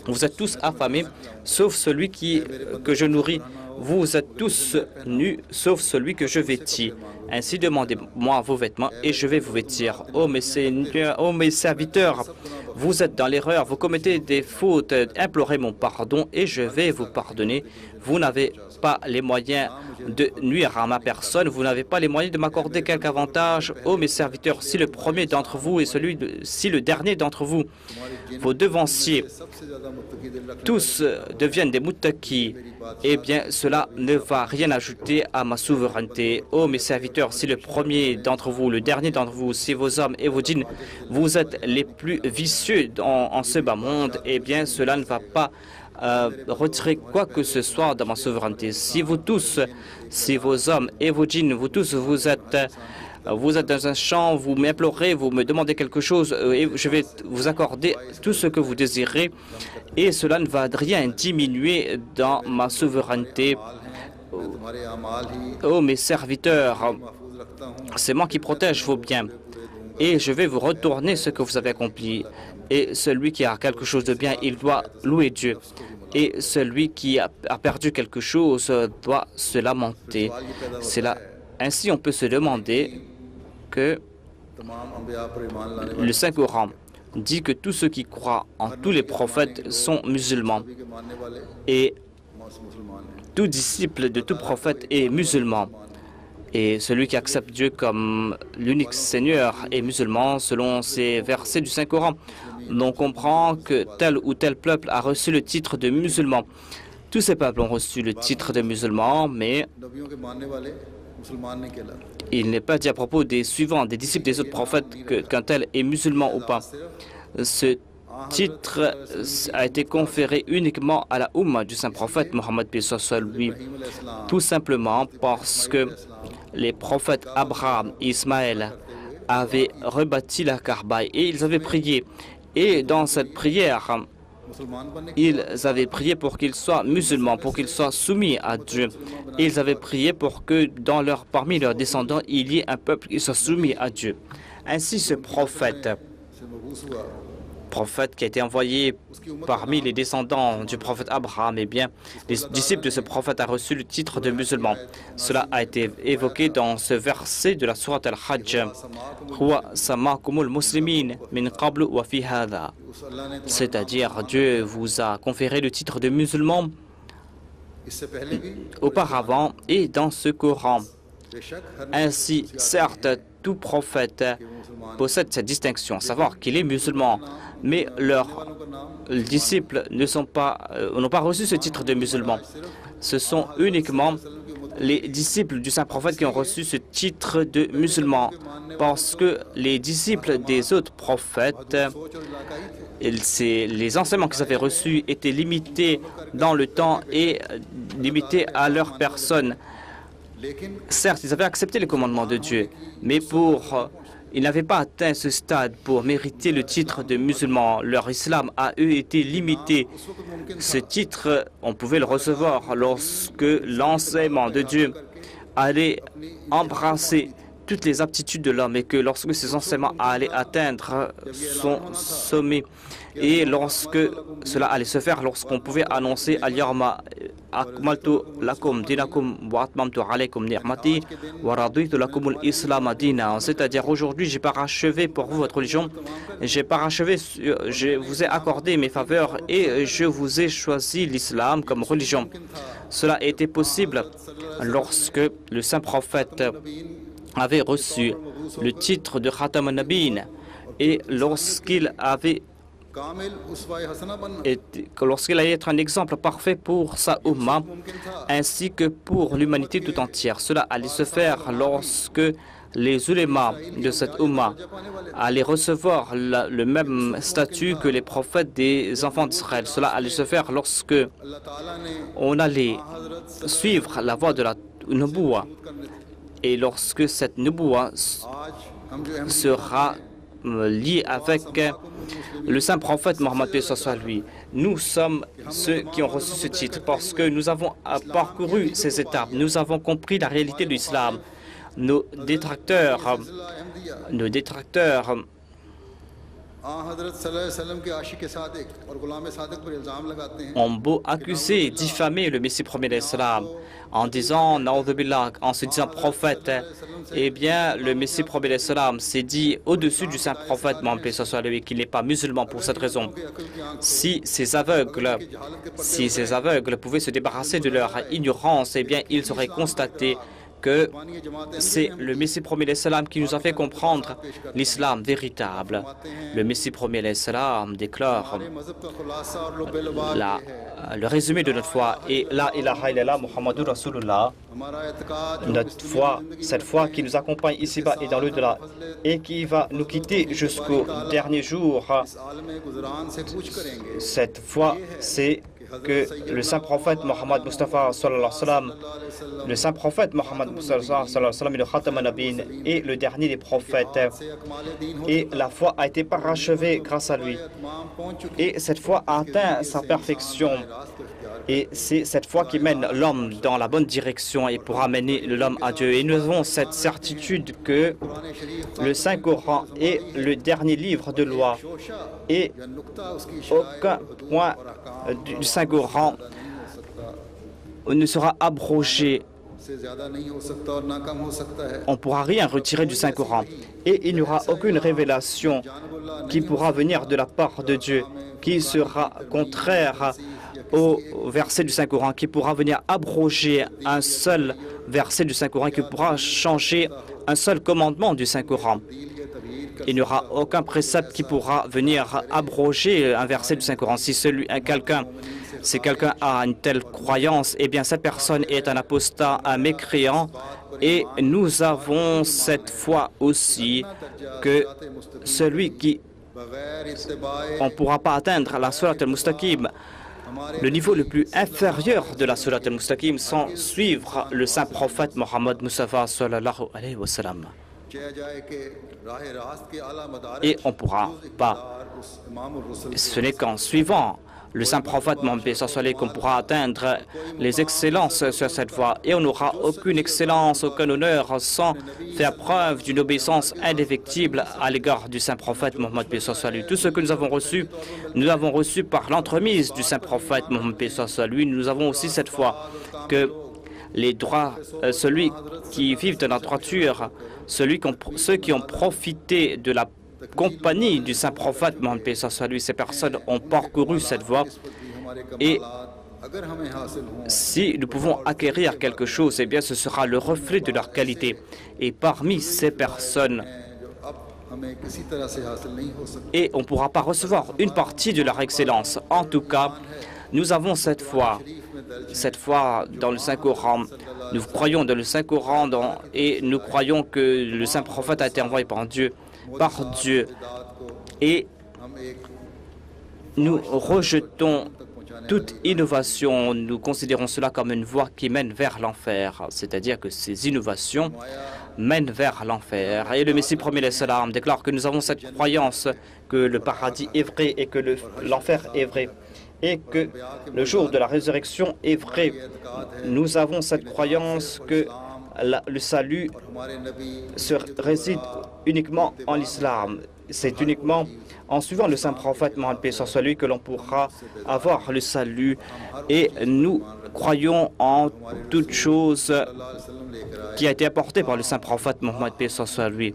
[SPEAKER 2] vous êtes tous affamés, sauf celui que je nourris. Vous êtes tous nus, sauf celui que je vêtis. Ainsi demandez-moi vos vêtements et je vais vous vêtir. Ô mes seigneurs, ô mes serviteurs, vous êtes dans l'erreur, vous commettez des fautes, implorez mon pardon et je vais vous pardonner. Vous n'avez pas les moyens de nuire à ma personne, vous n'avez pas les moyens de m'accorder quelque avantage. Ô mes serviteurs, si le premier d'entre vous et si le dernier d'entre vous, vos devanciers, tous deviennent des muttaqis, eh bien cela ne va rien ajouter à ma souveraineté. Ô mes serviteurs, si le premier d'entre vous, le dernier d'entre vous, si vos hommes et vos djinns, vous êtes les plus vicieux en ce bas monde, eh bien cela ne va pas retirer quoi que ce soit dans ma souveraineté. Si vous tous, si vos hommes et vos djinns, vous tous, vous êtes dans un champ, vous m'implorez, vous me demandez quelque chose et je vais vous accorder tout ce que vous désirez et cela ne va rien diminuer dans ma souveraineté. Oh mes serviteurs, c'est moi qui protège vos biens et je vais vous retourner ce que vous avez accompli. Et celui qui a quelque chose de bien, il doit louer Dieu. Et celui qui a perdu quelque chose doit se lamenter. C'est là. Ainsi, on peut se demander que le Saint-Coran dit que tous ceux qui croient en tous les prophètes sont musulmans. Et tout disciple de tout prophète est musulman. Et celui qui accepte Dieu comme l'unique Seigneur est musulman selon ces versets du Saint-Coran. On comprend que tel ou tel peuple a reçu le titre de musulman. Tous ces peuples ont reçu le titre de musulman, mais il n'est pas dit à propos des suivants, des disciples des autres prophètes, qu'un tel est musulman ou pas. Ce titre a été conféré uniquement à la Ummah du Saint-Prophète Mohammed lui, tout simplement parce que les prophètes Abraham et Ismaël avaient rebâti la Kaaba et ils avaient prié. Et dans cette prière, ils avaient prié pour qu'ils soient musulmans, pour qu'ils soient soumis à Dieu. Et ils avaient prié pour que parmi leurs descendants, il y ait un peuple qui soit soumis à Dieu. Ainsi, ce prophète qui a été envoyé parmi les descendants du prophète Abraham, eh bien, les disciples de ce prophète ont reçu le titre de musulman. Cela a été évoqué dans ce verset de la sourate Al-Hajj. C'est-à-dire, Dieu vous a conféré le titre de musulman auparavant et dans ce Coran. Ainsi, certes, tout prophète possède cette distinction, savoir qu'il est musulman, mais leurs disciples n'ont pas reçu ce titre de musulman. Ce sont uniquement les disciples du Saint-Prophète qui ont reçu ce titre de musulman, parce que les disciples des autres prophètes, les enseignements qu'ils avaient reçus étaient limités dans le temps et limités à leur personne. Certes, ils avaient accepté les commandements de Dieu, mais ils n'avaient pas atteint ce stade pour mériter le titre de musulman. Leur islam a, eux, été limité. Ce titre, on pouvait le recevoir lorsque l'enseignement de Dieu allait embrasser toutes les aptitudes de l'homme et que lorsque ces enseignements allaient atteindre son sommet et lorsque cela allait se faire, lorsqu'on pouvait annoncer Al-Yawma akmaltu lakum dinakum wa atmamtu alaykum ni'mati wa raditu lakum al-islam dina, c'est-à-dire aujourd'hui j'ai parachevé pour vous votre religion, je vous ai accordé mes faveurs et je vous ai choisi l'islam comme religion. Cela a été possible lorsque le saint prophète avait reçu le titre de Khatam al-Nabiyyin et lorsqu'il avait
[SPEAKER 1] कामिल उसवाए हसना बनना
[SPEAKER 2] et lorsqu'il allait être un exemple parfait pour sa Ummah,
[SPEAKER 1] मुमकिन था
[SPEAKER 2] ainsi que pour l'humanité tout entière. Cela allait se faire lorsque les ulémas de cette Ummah allaient recevoir le même statut que les prophètes des enfants d'Israël. Cela allait se faire lorsque
[SPEAKER 1] अल्लाह ताला ने
[SPEAKER 2] on allait
[SPEAKER 1] Hazrat
[SPEAKER 2] suivre la voie de la Nubuwa.
[SPEAKER 1] करने थे।
[SPEAKER 2] Et lorsque cette Nubuwa
[SPEAKER 1] आज हम जो Ahmadi
[SPEAKER 2] sera liée avec le saint prophète Mohammed paix soit lui. Nous sommes ceux qui ont reçu ce titre parce que nous avons parcouru ces étapes. Nous avons compris la réalité de l'islam. Nos détracteurs
[SPEAKER 1] हजरत सल्लल्लाहु अलैहि वसल्लम के आशिक सादिक और गुलाम सादिक पर इल्जाम लगाते हैं
[SPEAKER 2] ont beau accuser, diffamer le Messie premier de l'islam en disant, Naoudoubillah, en se disant prophète, eh bien, le Messie premier de l'islam s'est dit au-dessus du saint prophète Mohammed paix soit lui qu'il n'est pas musulman pour cette raison. Si ces aveugles pouvaient se débarrasser de leur ignorance, eh bien, ils auraient constaté que c'est le Messie premier l'Islam qui nous a fait comprendre l'islam véritable. Le Messie premier l'Islam déclare le résumé de notre foi est La ilaha illallah Muhammadur Rasulullah. Notre foi, cette foi qui nous accompagne ici-bas et dans l'au-delà et qui va nous quitter jusqu'au dernier jour. Cette foi, c'est que le saint prophète Mohammed Mustafa sallallahu alayhi wa sallam, le saint prophète Mohammed Mustafa sallallahu alayhi wa sallam est le Khatam an-Nabiyyin et le dernier des prophètes. Et la foi a été parachevée grâce à lui. Et cette foi a atteint sa perfection. Et c'est cette foi qui mène l'homme dans la bonne direction et pour amener l'homme à Dieu. Et nous avons cette certitude que le Saint-Coran est le dernier livre de loi et aucun point du Saint-Coran ne sera abrogé. On ne pourra rien retirer du Saint-Coran. Et il n'y aura aucune révélation qui pourra venir de la part de Dieu, qui sera contraire au verset du Saint-Coran, qui pourra venir abroger un seul verset du Saint-Coran, qui pourra changer un seul commandement du Saint-Coran. Il n'y aura aucun précepte qui pourra venir abroger un verset du Saint-Coran. Si quelqu'un a une telle croyance, eh bien cette personne est un apostat, un mécréant. Et nous avons cette foi aussi que celui qui... On ne pourra pas atteindre la Surat al-Mustaqim, le niveau le plus inférieur de la Surat al-Mustaqim, sans suivre le saint prophète Mohammed Mustafa sallallahu alayhi wa sallam. Et on ne pourra pas. Ce n'est qu'en suivant le saint prophète Mohammed qu'on pourra atteindre les excellences sur cette voie. Et on n'aura aucune excellence, aucun honneur sans faire preuve d'une obéissance indéfectible à l'égard du saint prophète Mohammed. Tout ce que nous l'avons reçu par l'entremise du saint prophète Mohammed. Nous avons aussi cette foi que les droits, celui qui vit dans la droiture, ceux qui ont profité de la compagnie du saint prophète Mohammed, ces personnes ont parcouru cette voie. Et si nous pouvons acquérir quelque chose, eh bien ce sera le reflet de leur qualité. Et parmi ces personnes, et on ne pourra pas recevoir une partie de leur excellence. En tout cas, nous avons cette foi dans le Saint-Coran. Nous croyons dans le Saint-Coran et nous croyons que le saint prophète a été envoyé par Dieu. Et nous rejetons toute innovation. Nous considérons cela comme une voie qui mène vers l'enfer, c'est-à-dire que ces innovations mènent vers l'enfer. Et le Messie premier l'Islam déclare que nous avons cette croyance que le paradis est vrai et que l'enfer est vrai et que le jour de la résurrection est vrai. Nous avons cette croyance que le salut réside uniquement en l'islam. C'est uniquement en suivant le saint prophète Mohammed paix soit sur lui que l'on pourra avoir le salut. Et nous croyons en toute chose qui a été apportée par le saint prophète Mohammed paix soit sur lui.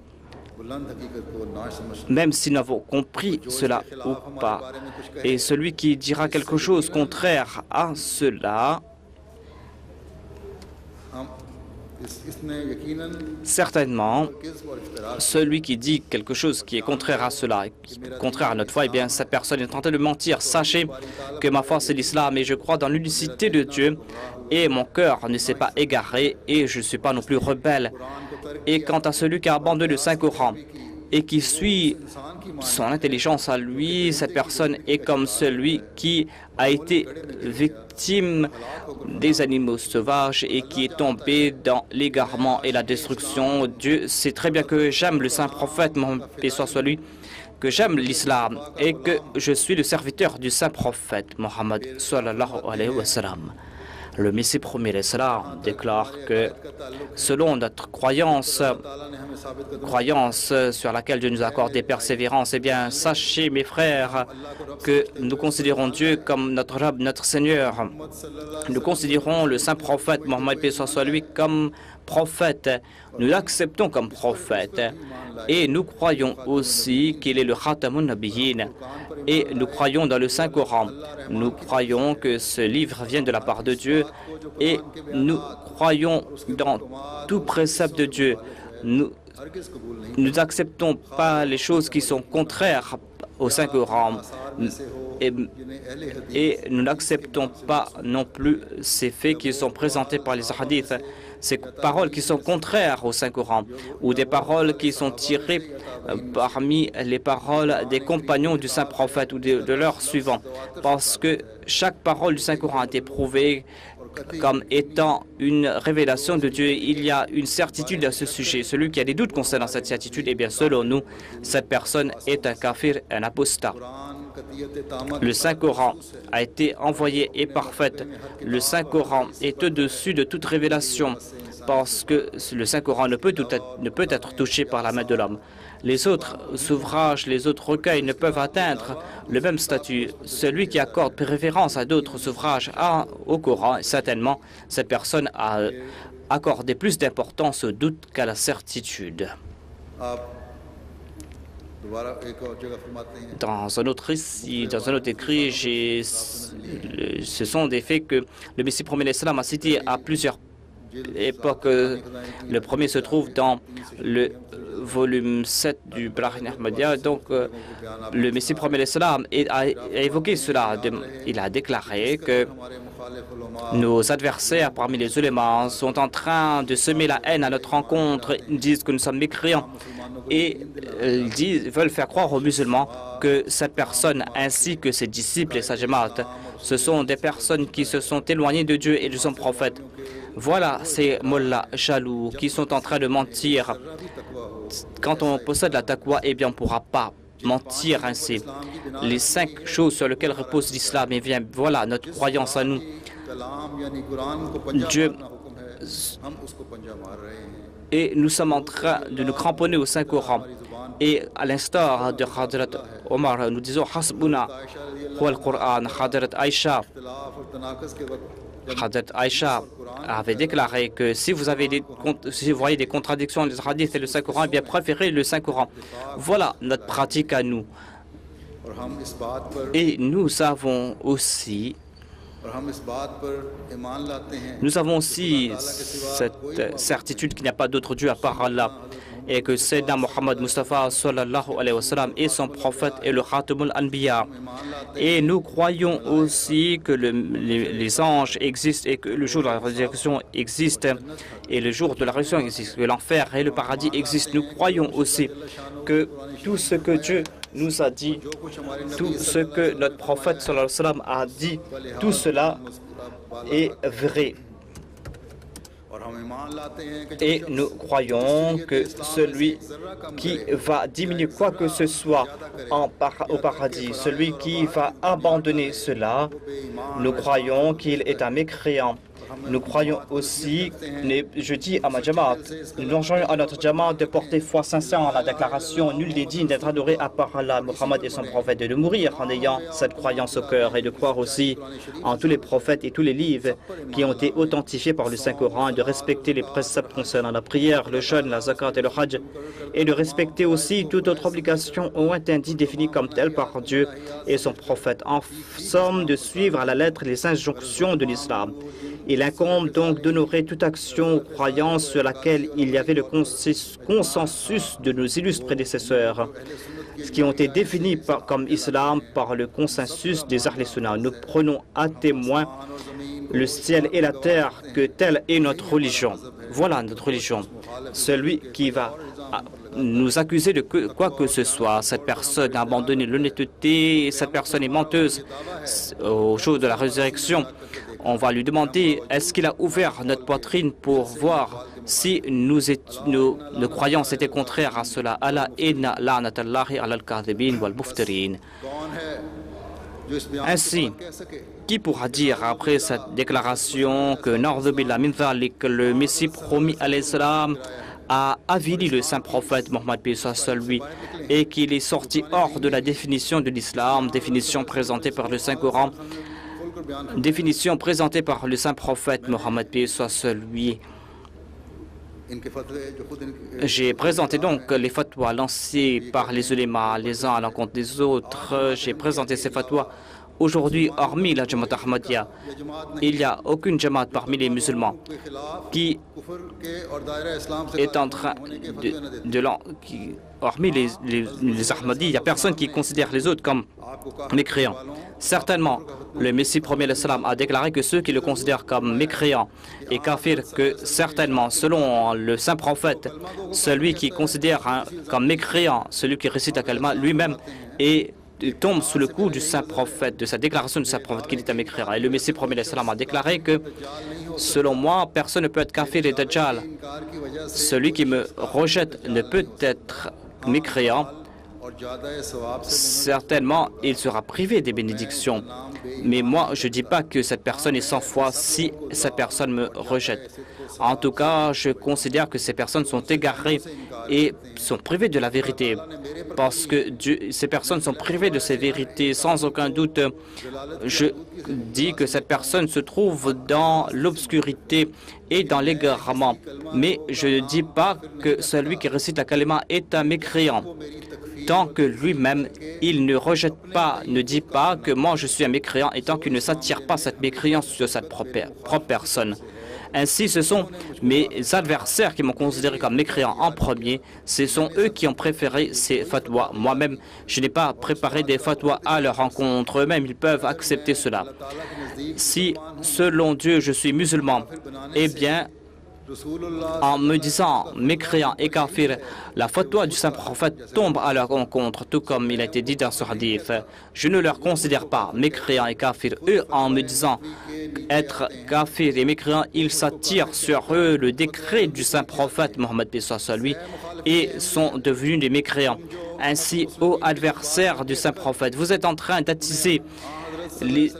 [SPEAKER 2] Même si nous avons compris cela ou pas. Et celui qui dira quelque chose contraire à cela, Certainement, celui qui dit quelque chose qui est contraire à cela, contraire à notre foi, eh bien, cette personne est en train de mentir. Sachez que ma foi, c'est l'islam et je crois dans l'unicité de Dieu et mon cœur ne s'est pas égaré et je ne suis pas non plus rebelle. Et quant à celui qui a abandonné le Saint-Coran et qui suit son intelligence à lui, cette personne est comme celui qui a été victime des animaux sauvages et qui est tombé dans l'égarement et la destruction. Dieu sait très bien que j'aime le saint prophète, Mohammed, paix soit sur lui, que j'aime l'islam et que je suis le serviteur du saint prophète, Mohammed sallallahu alayhi wa sallam. Le Messie premier l'Islam déclare que selon notre croyance sur laquelle Dieu nous accorde des persévérances, eh bien, sachez, mes frères, que nous considérons Dieu comme notre Rab, notre Seigneur. Nous considérons le saint prophète, Mohammed paix soit sur lui, comme prophète. Nous l'acceptons comme prophète. Et nous croyons aussi qu'il est le Khatamun Nabiyyin. Et nous croyons dans le Saint-Coran. Nous croyons que ce livre vient de la part de Dieu. Et nous croyons dans tout précepte de Dieu. Nous n'acceptons pas les choses qui sont contraires au Saint-Coran. Et nous n'acceptons pas non plus ces faits qui sont présentés par les hadiths, ces paroles qui sont contraires au Saint-Coran, ou des paroles qui sont tirées parmi les paroles des compagnons du Saint-Prophète ou de leurs suivants, parce que chaque parole du Saint-Coran a été prouvée comme étant une révélation de Dieu. Il y a une certitude à ce sujet. Celui qui a des doutes concernant cette certitude, eh bien, selon nous, cette personne est un kafir, un apostat. Le Saint-Coran a été envoyé et parfaite. Le Saint-Coran est au-dessus de toute révélation parce que le Saint-Coran ne peut être touché par la main de l'homme. Les autres ouvrages, les autres recueils ne peuvent atteindre le même statut. Celui qui accorde préférence à d'autres ouvrages au Coran, certainement, cette personne a accordé plus d'importance au doute qu'à la certitude. Dans un autre écrit, ce sont des faits que le Messie premier l'Islam a cités à plusieurs époques. Le premier se trouve dans le volume 7 du Brahim Ahmadiyya. Donc, le Messie premier l'Islam a évoqué cela. Il a déclaré que nos adversaires parmi les ulémas sont en train de semer la haine à notre rencontre. Ils disent que nous sommes mécréants et ils veulent faire croire aux musulmans que cette personne ainsi que ses disciples et sa jamaat, ce sont des personnes qui se sont éloignées de Dieu et de son prophète. Voilà ces mollahs jaloux qui sont en train de mentir. Quand on possède la taqwa, eh bien on ne pourra pas mentir ainsi. Les 5 choses sur lesquelles repose l'islam, eh bien voilà notre croyance à nous. Dieu, et nous sommes en train de nous cramponner au Saint-Coran. Et à l'instar de Hadrat Omar, nous disons Hasbuna wa al-Qur'an. Hadrat Aïcha avait déclaré que si vous voyez des contradictions entre les hadiths et le Saint-Coran, eh bien préférez le Saint-Coran. Voilà notre pratique à nous. Et nous avons aussi cette certitude qu'il n'y a pas d'autre Dieu à part Allah et que Sayyidina Muhammad Mustafa sallallahu alayhi wa sallam est son prophète et le Khatamul Anbiya. Et nous croyons aussi que les anges existent et que le jour de la résurrection existe et le jour de la résurrection existe, que l'enfer et le paradis existent. Nous croyons aussi que tout ce que Dieu nous a dit, tout ce que notre prophète sallallahu alayhi wa sallam a dit, tout cela est vrai. Et nous croyons que celui qui va diminuer quoi que ce soit au paradis, celui qui va abandonner cela, nous croyons qu'il est un mécréant. Nous croyons aussi, je dis à ma jamaat, nous enjoignons à notre jamaat de porter foi sincère en la déclaration, nul n'est digne d'être adoré à part Allah, Muhammad et son prophète, et de mourir en ayant cette croyance au cœur, et de croire aussi en tous les prophètes et tous les livres qui ont été authentifiés par le Saint-Coran, et de respecter les préceptes concernant la prière, le jeûne, la zakat et le hajj, et de respecter aussi toute autre obligation ou interdit définie comme telle par Dieu et son prophète, en somme de suivre à la lettre les injonctions de l'islam. Il incombe donc d'honorer toute action ou croyance sur laquelle il y avait le consensus de nos illustres prédécesseurs, qui ont été définis comme islam par le consensus des Ahl Sunnah. Nous prenons à témoin le ciel et la terre que telle est notre religion. Voilà notre religion. Celui qui va nous accuser de quoi que ce soit, cette personne a abandonné l'honnêteté, cette personne est menteuse. Au jour de la résurrection, on va lui demander est-ce qu'il a ouvert notre poitrine pour voir si nos croyances étaient contraires à cela. Allah inna la'natallahi ala al-kadhibin wal muftirin. Ainsi, qui pourra dire après cette déclaration que le Messie promis à l'Islam a avili le saint prophète Mohammed lui et qu'il est sorti hors de la définition de l'islam, définition présentée par le Saint-Coran, définition présentée par le saint prophète Mohammed lui. J'ai présenté donc les fatwas lancés par les ulémas les uns à l'encontre des autres. J'ai présenté ces fatwas. Aujourd'hui, hormis la Jamaat Ahmadiyya, il n'y a aucune Jamaat parmi les musulmans qui est en train hormis les Ahmadis, il n'y a personne qui considère les autres comme mécréants. Certainement, le Messie premier l'Islam a déclaré que ceux qui le considèrent comme mécréants et kafir, que certainement, selon le saint prophète, celui qui considère comme mécréant, celui qui récite la kalma, lui-même tombe sous le coup du saint prophète, de sa déclaration du saint prophète qu'il est un mécréant. Et le Messie premier l'Islam a déclaré que, selon moi, personne ne peut être kafir et dajjal. Celui qui me rejette ne peut être mécréant. Certainement, il sera privé des bénédictions. Mais moi, je ne dis pas que cette personne est sans foi si cette personne me rejette. En tout cas, je considère que ces personnes sont égarées et sont privées de la vérité. Parce que ces personnes sont privées de ces vérités, sans aucun doute. Je dis que cette personne se trouve dans l'obscurité et dans l'égarement. Mais je ne dis pas que celui qui récite la kalima est un mécréant. Tant que lui-même, il ne rejette pas, ne dit pas que moi je suis un mécréant, et tant qu'il ne s'attire pas cette mécréance sur sa propre personne. Ainsi, ce sont mes adversaires qui m'ont considéré comme mécréant en premier. Ce sont eux qui ont préféré ces fatwas. Moi-même, je n'ai pas préparé des fatwas à leur rencontre. Eux-mêmes, ils peuvent accepter cela. Si, selon Dieu, je suis musulman, eh bien, en me disant mécréant et kafir, la fatwa du saint prophète tombe à leur rencontre, tout comme il a été dit dans ce hadith. Je ne leur considère pas mécréant et kafir. Eux, en me disant être kafir et mécréant, ils s'attirent sur eux le décret du saint prophète Mohammed lui et sont devenus des mécréants. Ainsi, ô adversaires du saint prophète, vous êtes en train d'attiser les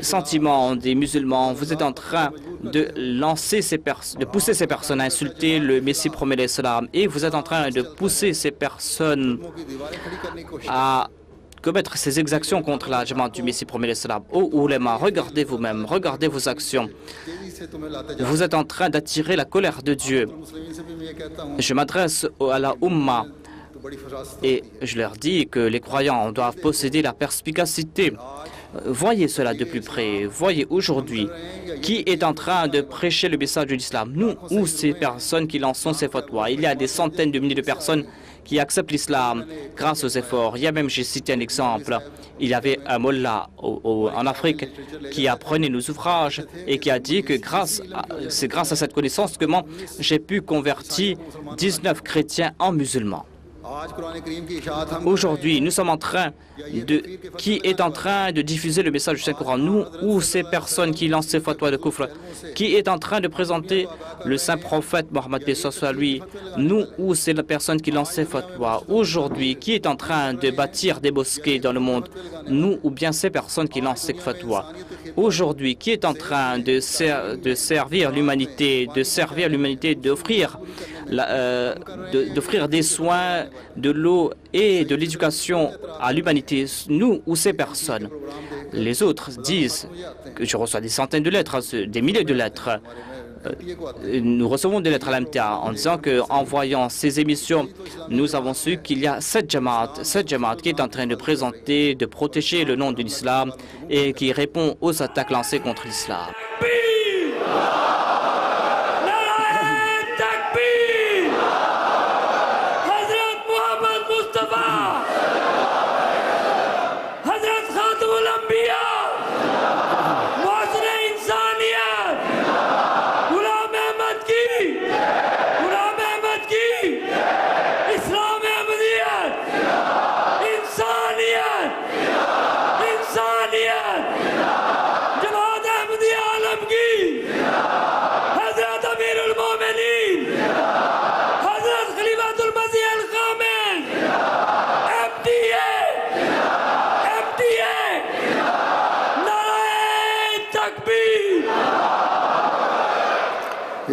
[SPEAKER 2] sentiments des musulmans, vous êtes en train de pousser ces personnes à insulter le Messie promet l'Islam, et vous êtes en train de pousser ces personnes à commettre ces exactions contre la Jamaat du Messie promet l'Islam. Ô ouléma, regardez vous-même, regardez vos actions. Vous êtes en train d'attirer la colère de Dieu. Je m'adresse à la Ummah et je leur dis que les croyants doivent posséder la perspicacité. Voyez cela de plus près. Voyez aujourd'hui qui est en train de prêcher le message de l'islam, nous ou ces personnes qui lançons ces fatwas. Il y a des centaines de milliers de personnes qui acceptent l'islam grâce aux efforts. Il y a même, j'ai cité un exemple, il y avait un mollah en Afrique qui apprenait nos ouvrages et qui a dit que c'est grâce à cette connaissance que j'ai pu convertir 19 chrétiens en musulmans. Aujourd'hui, nous sommes qui est en train de diffuser le message du Saint-Coran, nous ou ces personnes qui lancent ces fatwas de kufr, qui est en train de présenter le saint prophète Mohammed lui, nous ou ces personnes qui lancent ces fatwas. Aujourd'hui, qui est en train de bâtir des mosquées dans le monde, nous ou bien ces personnes qui lancent ces fatwas. Aujourd'hui, qui est en train de servir l'humanité, d'offrir des soins, de l'eau et de l'éducation à l'humanité, nous ou ces personnes. Les autres disent que je reçois des centaines de lettres, des milliers de lettres. Nous recevons des lettres à l'MTA en disant qu'en voyant ces émissions, nous avons su qu'il y a cette Jamaat qui est en train de présenter, de protéger le nom de l'islam et qui répond aux attaques lancées contre l'islam.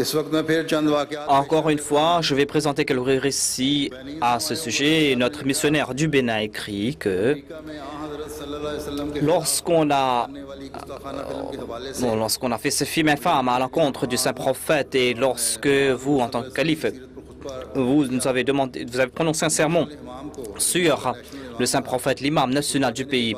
[SPEAKER 1] इस वक्त मैं फिर चंद वाक़यात
[SPEAKER 2] Encore une fois, je vais présenter quelques récits à ce sujet. Notre missionnaire du Bénin écrit que lorsqu'on a fait ce film infâme à l'encontre du saint prophète et lorsque vous, en tant que calife, vous avez prononcé un sermon sur le saint prophète, l'imam national du pays,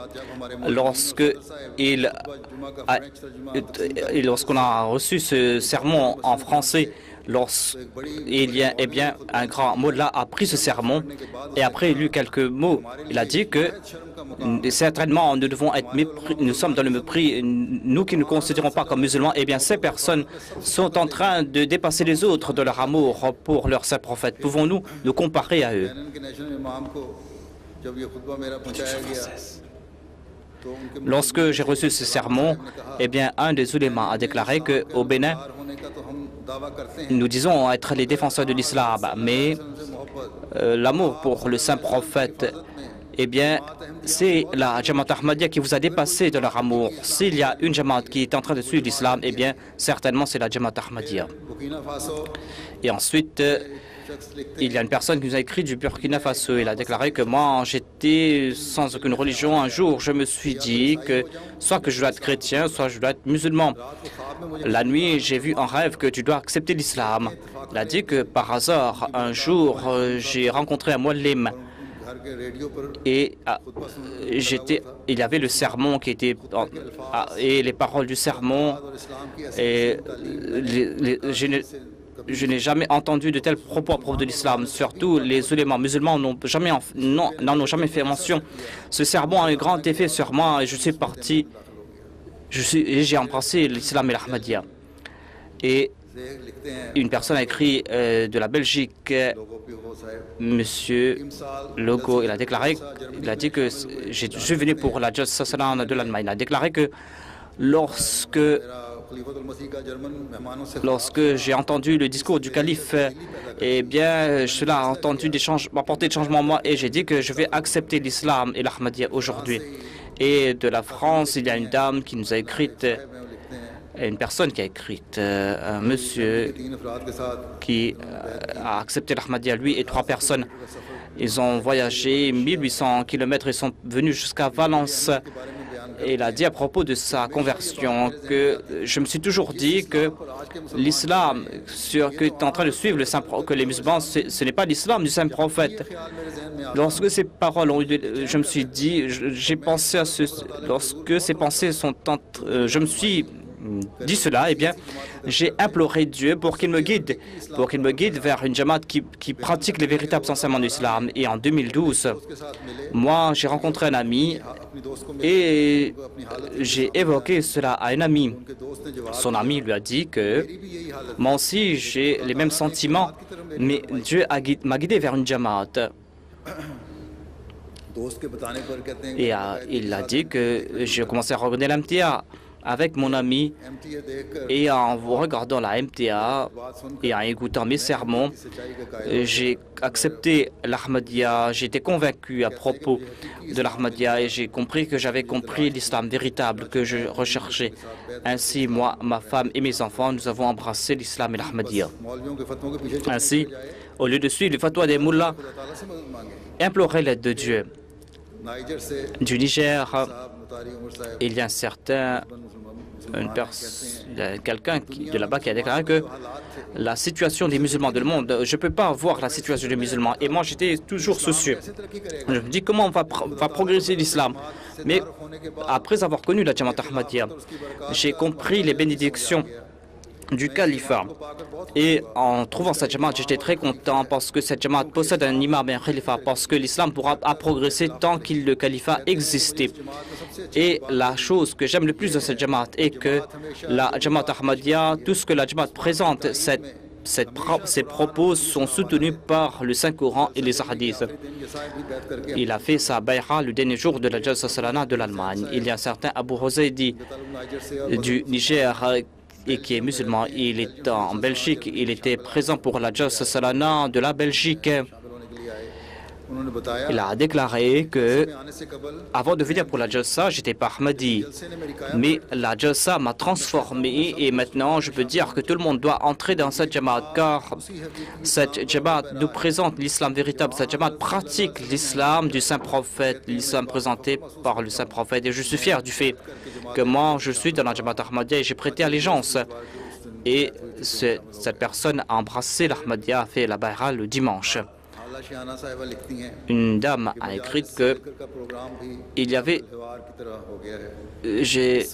[SPEAKER 2] lorsqu'on a reçu ce sermon en français, un grand mollah a pris ce sermon et après il a lu quelques mots. Il a dit que certainement nous devons être nous sommes dans le mépris, nous qui ne nous considérons pas comme musulmans. Eh bien, ces personnes sont en train de dépasser les autres de leur amour pour leur saint prophète. Pouvons-nous nous comparer à eux? Lorsque j'ai reçu ce sermon, eh bien, un des oulémas a déclaré qu'au Bénin, nous disons être les défenseurs de l'islam, mais l'amour pour le saint prophète, eh bien, c'est la Jamaat Ahmadiyya qui vous a dépassé de leur amour. S'il y a une Jamaat qui est en train de suivre l'islam, eh bien, certainement c'est la Jamaat Ahmadiyya. Et ensuite, il y a une personne qui nous a écrit du Burkina Faso. Il a déclaré que moi, j'étais sans aucune religion. Un jour, je me suis dit que soit que je dois être chrétien, soit je dois être musulman. La nuit, j'ai vu en rêve que tu dois accepter l'islam. Il a dit que par hasard, un jour, j'ai rencontré un muallim. Et il y avait le sermon qui était et les paroles du sermon. Et je n'ai jamais entendu de tels propos à propos de l'islam. Surtout, les ulémas musulmans n'en ont jamais fait mention. Ce sermon a un grand effet sur moi et je suis parti. J'ai embrassé l'islam et l'Ahmadiyya. Et une personne a écrit de la Belgique, Monsieur Logo, il a dit que je suis venu pour la Jalsa de l'Allemagne. Il a déclaré que lorsque j'ai entendu le discours du calife, eh bien, cela a apporté des changements en moi et j'ai dit que je vais accepter l'islam et l'Ahmadiyya aujourd'hui. Et de la France, il y a une dame qui nous a écrit, une personne qui a écrit, un monsieur qui a accepté l'Ahmadiyya, lui et 3 personnes. Ils ont voyagé 1800 km, ils sont venus jusqu'à Valence. Et il a dit à propos de sa conversion que je me suis toujours dit que l'islam que tu es en train de suivre, que les musulmans, ce n'est pas l'islam du saint prophète. Lorsque ces paroles ont eu, je me suis dit, j'ai pensé à lorsque ces pensées sont je me suis dit cela, eh bien, j'ai imploré Dieu pour qu'il me guide vers une Jamaat qui pratique les véritables enseignements de l'islam. Et en 2012, moi, j'ai rencontré un ami et j'ai évoqué cela à un ami. Son ami lui a dit que moi aussi, j'ai les mêmes sentiments, mais Dieu m'a guidé vers une Jamaat. Et il a dit que j'ai commencé à regarder l'MTA avec mon ami et en vous regardant la MTA et en écoutant mes sermons, j'ai accepté l'Ahmadiyya, j'ai été convaincu à propos de l'Ahmadiyya et j'ai compris que j'avais compris l'islam véritable que je recherchais. Ainsi, moi, ma femme et mes enfants, nous avons embrassé l'islam et l'Ahmadiyya. Ainsi, au lieu de suivre le fatwa des mullahs, implorer l'aide de Dieu. Du Niger, il y a quelqu'un de là-bas qui a déclaré que la situation des musulmans dans le monde, je ne peux pas voir la situation des musulmans. Et moi, j'étais toujours soucieux. Je me dis comment va progresser l'islam. Mais après avoir connu la Jamaat Ahmadiyya, j'ai compris les bénédictions du califat. Et en trouvant cette jamaat, j'étais très content parce que cette jamaat possède un imam et un khalifa, parce que l'islam pourra progresser tant que le califat existait. Et la chose que j'aime le plus de cette jamaat est que la jamaat Ahmadiyya, tout ce que la jamaat présente, ses propos sont soutenus par le Saint-Coran et les hadiths. Il a fait sa bayra le dernier jour de la Jalsa Salana de l'Allemagne. Il y a un certain Abu Huzaydi du Niger et qui est musulman. Il est en Belgique. Il était présent pour la Jalsa Salana de la Belgique. Il a déclaré que, avant de venir pour la Jalsa, j'étais pas Ahmadi. Mais la Jalsa m'a transformé et maintenant je peux dire que tout le monde doit entrer dans cette Jamaat car cette Jamaat nous présente l'islam véritable. Cette Jamaat pratique l'islam du Saint-Prophète, l'islam présenté par le Saint-Prophète. Et je suis fier du fait que moi, je suis dans la Jamaat Ahmadiyya et j'ai prêté allégeance. Et cette personne a embrassé l'Ahmadiyya, a fait la bayra le dimanche. Une dame a écrit que il y avait je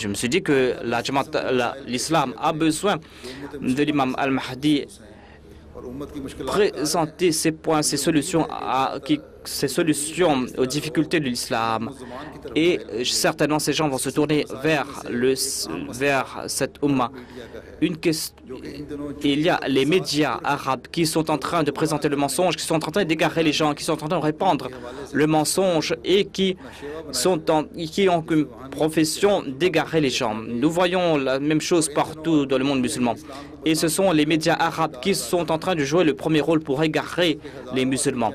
[SPEAKER 2] me suis dit que l'islam a besoin de l'imam al-Mahdi présenter ses points, ses solutions aux difficultés de l'islam. Et certainement, ces gens vont se tourner vers cette Ummah. Il y a les médias arabes qui sont en train de présenter le mensonge, qui sont en train d'égarer les gens, qui sont en train de répandre le mensonge et qui ont comme profession d'égarer les gens. Nous voyons la même chose partout dans le monde musulman. Et ce sont les médias arabes qui sont en train de jouer le premier rôle pour égarer les musulmans.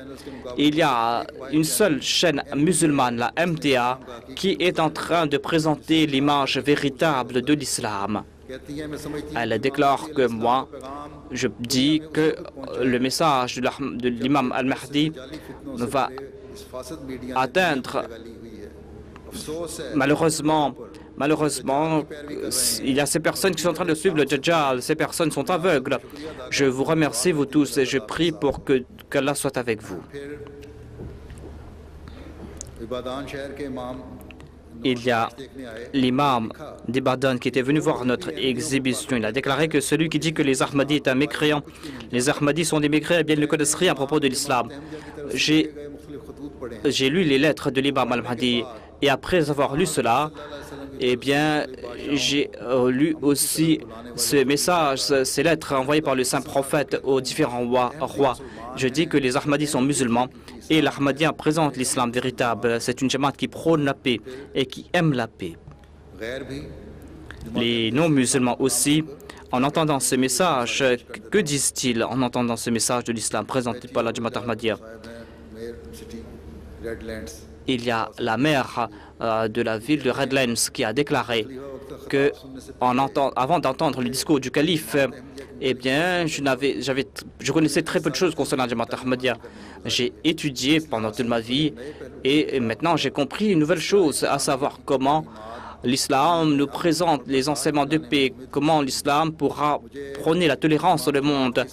[SPEAKER 2] Il y a une seule chaîne musulmane, la MTA, qui est en train de présenter l'image véritable de l'islam. Elle déclare que moi, je dis que le message de l'imam al-Mahdi va atteindre. Malheureusement, il y a ces personnes qui sont en train de suivre le Dajjal. Ces personnes sont aveugles. Je vous remercie, vous tous, et je prie pour qu'Allah soit avec vous. Il y a l'imam d'Ibadan qui était venu voir notre exhibition. Il a déclaré que celui qui dit que les Ahmadis est un mécréant, les Ahmadis sont des mécréants, eh bien, ils ne connaissent rien à propos de l'islam. J'ai lu les lettres de l'imam al-Mahdi et après avoir lu cela, eh bien, j'ai lu aussi ce message, ces lettres envoyées par le Saint-Prophète aux différents rois. Je dis que les Ahmadis sont musulmans et l'Ahmadiyya présente l'islam véritable. C'est une jamaat qui prône la paix et qui aime la paix. Les non-musulmans aussi, en entendant ce message, que disent-ils en entendant ce message de l'islam présenté par la jamaat Ahmadiyya? Il y a la maire de la ville de Redlands qui a déclaré que, avant d'entendre le discours du calife, eh bien, je connaissais très peu de choses concernant la Jamaat Ahmadiyya. J'ai étudié pendant toute ma vie et maintenant j'ai compris une nouvelle chose, à savoir comment l'islam nous présente les enseignements de paix, comment l'islam pourra prôner la tolérance dans le monde.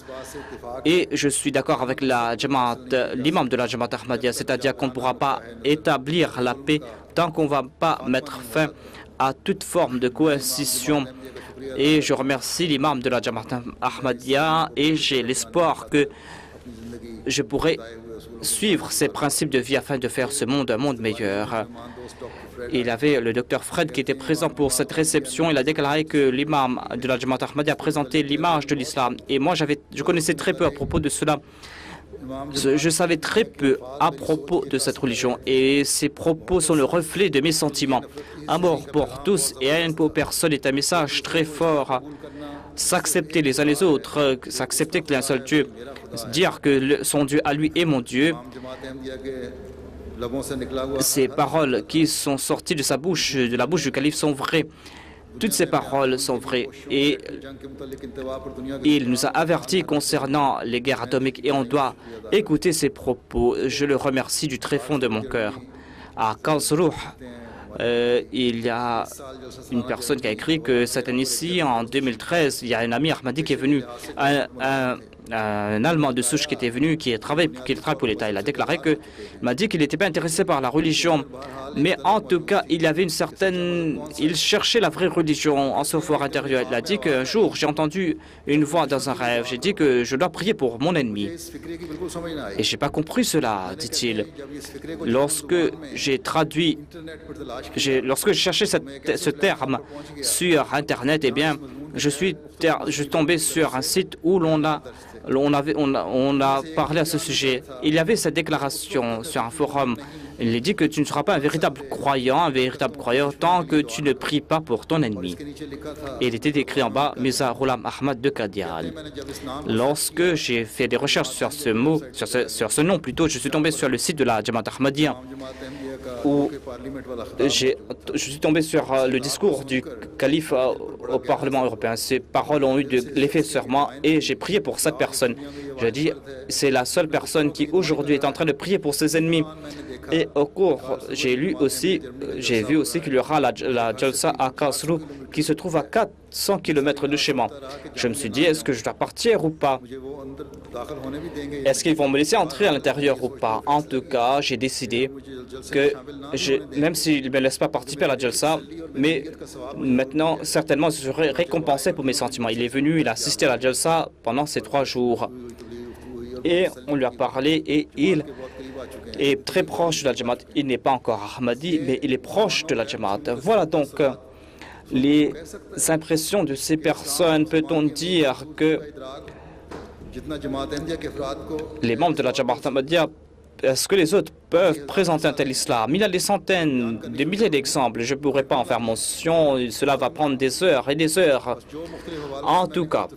[SPEAKER 2] Et je suis d'accord avec l'imam de la Jamaat Ahmadiyya, c'est-à-dire qu'on ne pourra pas établir la paix tant qu'on ne va pas mettre fin à toute forme de coercition. Et je remercie l'imam de la Jamaat Ahmadiyya et j'ai l'espoir que je pourrai suivre ces principes de vie afin de faire ce monde un monde meilleur. Il y avait le docteur Fred qui était présent pour cette réception. Il a déclaré que l'imam de la Jamaat Ahmadiyya a présenté l'image de l'islam. Et moi, je connaissais très peu à propos de cela. Je savais très peu à propos de cette religion et ces propos sont le reflet de mes sentiments. Amour pour tous et haine pour personne est un message très fort. S'accepter les uns les autres, s'accepter qu'il y a un seul Dieu, dire que son Dieu à lui est mon Dieu. Ces paroles qui sont sorties de la bouche du calife sont vraies. Toutes ces paroles sont vraies et il nous a avertis concernant les guerres atomiques et on doit écouter ses propos. Je le remercie du très fond de mon cœur. À Karlsruhe, il y a une personne qui a écrit que cette année-ci, en 2013, il y a un ami Ahmadi qui est venu, un un Allemand de souche qui était venu, qui travaille pour l'État. Il a déclaré que, m'a dit qu'il n'était pas intéressé par la religion, mais en tout cas, il avait une certaine, il cherchait la vraie religion en son fort intérieur. Il a dit qu'un jour, j'ai entendu une voix dans un rêve. J'ai dit que je dois prier pour mon ennemi. Et j'ai pas compris cela, dit-il. Lorsque j'ai traduit, lorsque je cherchais ce terme sur Internet, eh bien, je suis tombé sur un site où on a parlé à ce sujet. Il y avait cette déclaration sur un forum. Il dit que tu ne seras pas un véritable croyant tant que tu ne pries pas pour ton ennemi. Et il était écrit en bas, Mirza Ghulam Ahmad de Qadian. Lorsque j'ai fait des recherches sur ce mot, sur ce nom plutôt, je suis tombé sur le site de la Jamaat Ahmadiyya où je suis tombé sur le discours du calife au Parlement européen. Ces paroles ont eu de l'effet sur moi et j'ai prié pour cette personne. J'ai dit, c'est la seule personne qui aujourd'hui est en train de prier pour ses ennemis. Et au cours, j'ai vu aussi qu'il y aura la Jalsa à Karlsruhe qui se trouve à 400 km de chez moi. Je me suis dit, est-ce que je dois partir ou pas? Est-ce qu'ils vont me laisser entrer à l'intérieur ou pas? En tout cas, j'ai décidé que, même s'ils ne me laissent pas participer à la Jalsa, mais maintenant, certainement, je serai récompensé pour mes sentiments. Il est venu, il a assisté à la Jalsa pendant ces 3 jours. Et on lui a parlé et il est très proche de la Jamaat. Il n'est pas encore Ahmadi, mais il est proche de la Jamaat. Voilà donc les impressions de ces personnes. Peut-on dire que les membres de la Jamaat Ahmadiyya, est-ce que les autres peuvent présenter un tel islam? Il y a des centaines, des milliers d'exemples. Je ne pourrais pas en faire mention. Cela va prendre des heures et des heures. En tout cas,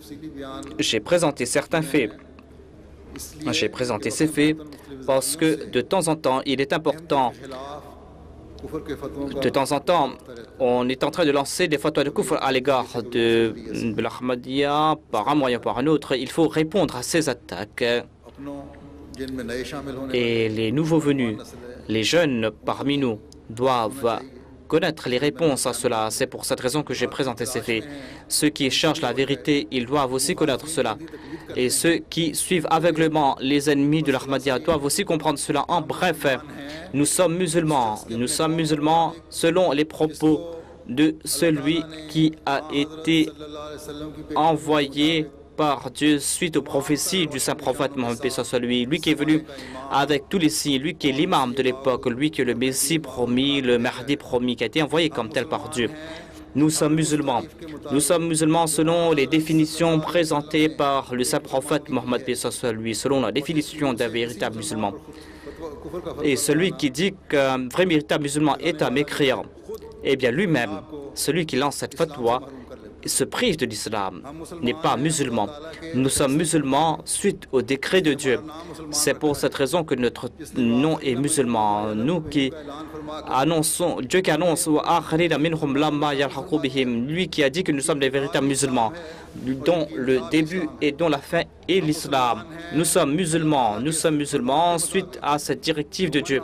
[SPEAKER 2] j'ai présenté certains faits. J'ai présenté ces faits parce que de temps en temps, il est important. De temps en temps, on est en train de lancer des fatwas de kufr à l'égard de l'Ahmadiyya par un moyen ou par un autre. Il faut répondre à ces attaques. Et les nouveaux venus, les jeunes parmi nous, doivent connaître les réponses à cela. C'est pour cette raison que j'ai présenté ces faits. Ceux qui cherchent la vérité, ils doivent aussi connaître cela. Et ceux qui suivent aveuglément les ennemis de l'Ahmadiyya doivent aussi comprendre cela. En bref, nous sommes musulmans. Nous sommes musulmans selon les propos de celui qui a été envoyé par Dieu suite aux prophéties du saint prophète Mohammed, paix soit sur lui. Lui qui est venu avec tous les signes, lui qui est l'imam de l'époque, lui qui est le Messie promis, le Mahdi promis, qui a été envoyé comme tel par Dieu. Nous sommes musulmans. Nous sommes musulmans selon les définitions présentées par le saint prophète Mohammed, paix soit sur lui, selon la définition d'un véritable musulman. Et celui qui dit qu'un vrai véritable musulman est un mécréant, eh bien lui-même, celui qui lance cette fatwa, se prive de l'islam, n'est pas musulman. Nous sommes musulmans suite au décret de Dieu. C'est pour cette raison que notre nom est musulman. Nous qui annonçons, Dieu qui annonce, lui qui a dit que nous sommes des véritables musulmans, dont le début et dont la fin est l'islam. Nous sommes musulmans suite à cette directive de Dieu.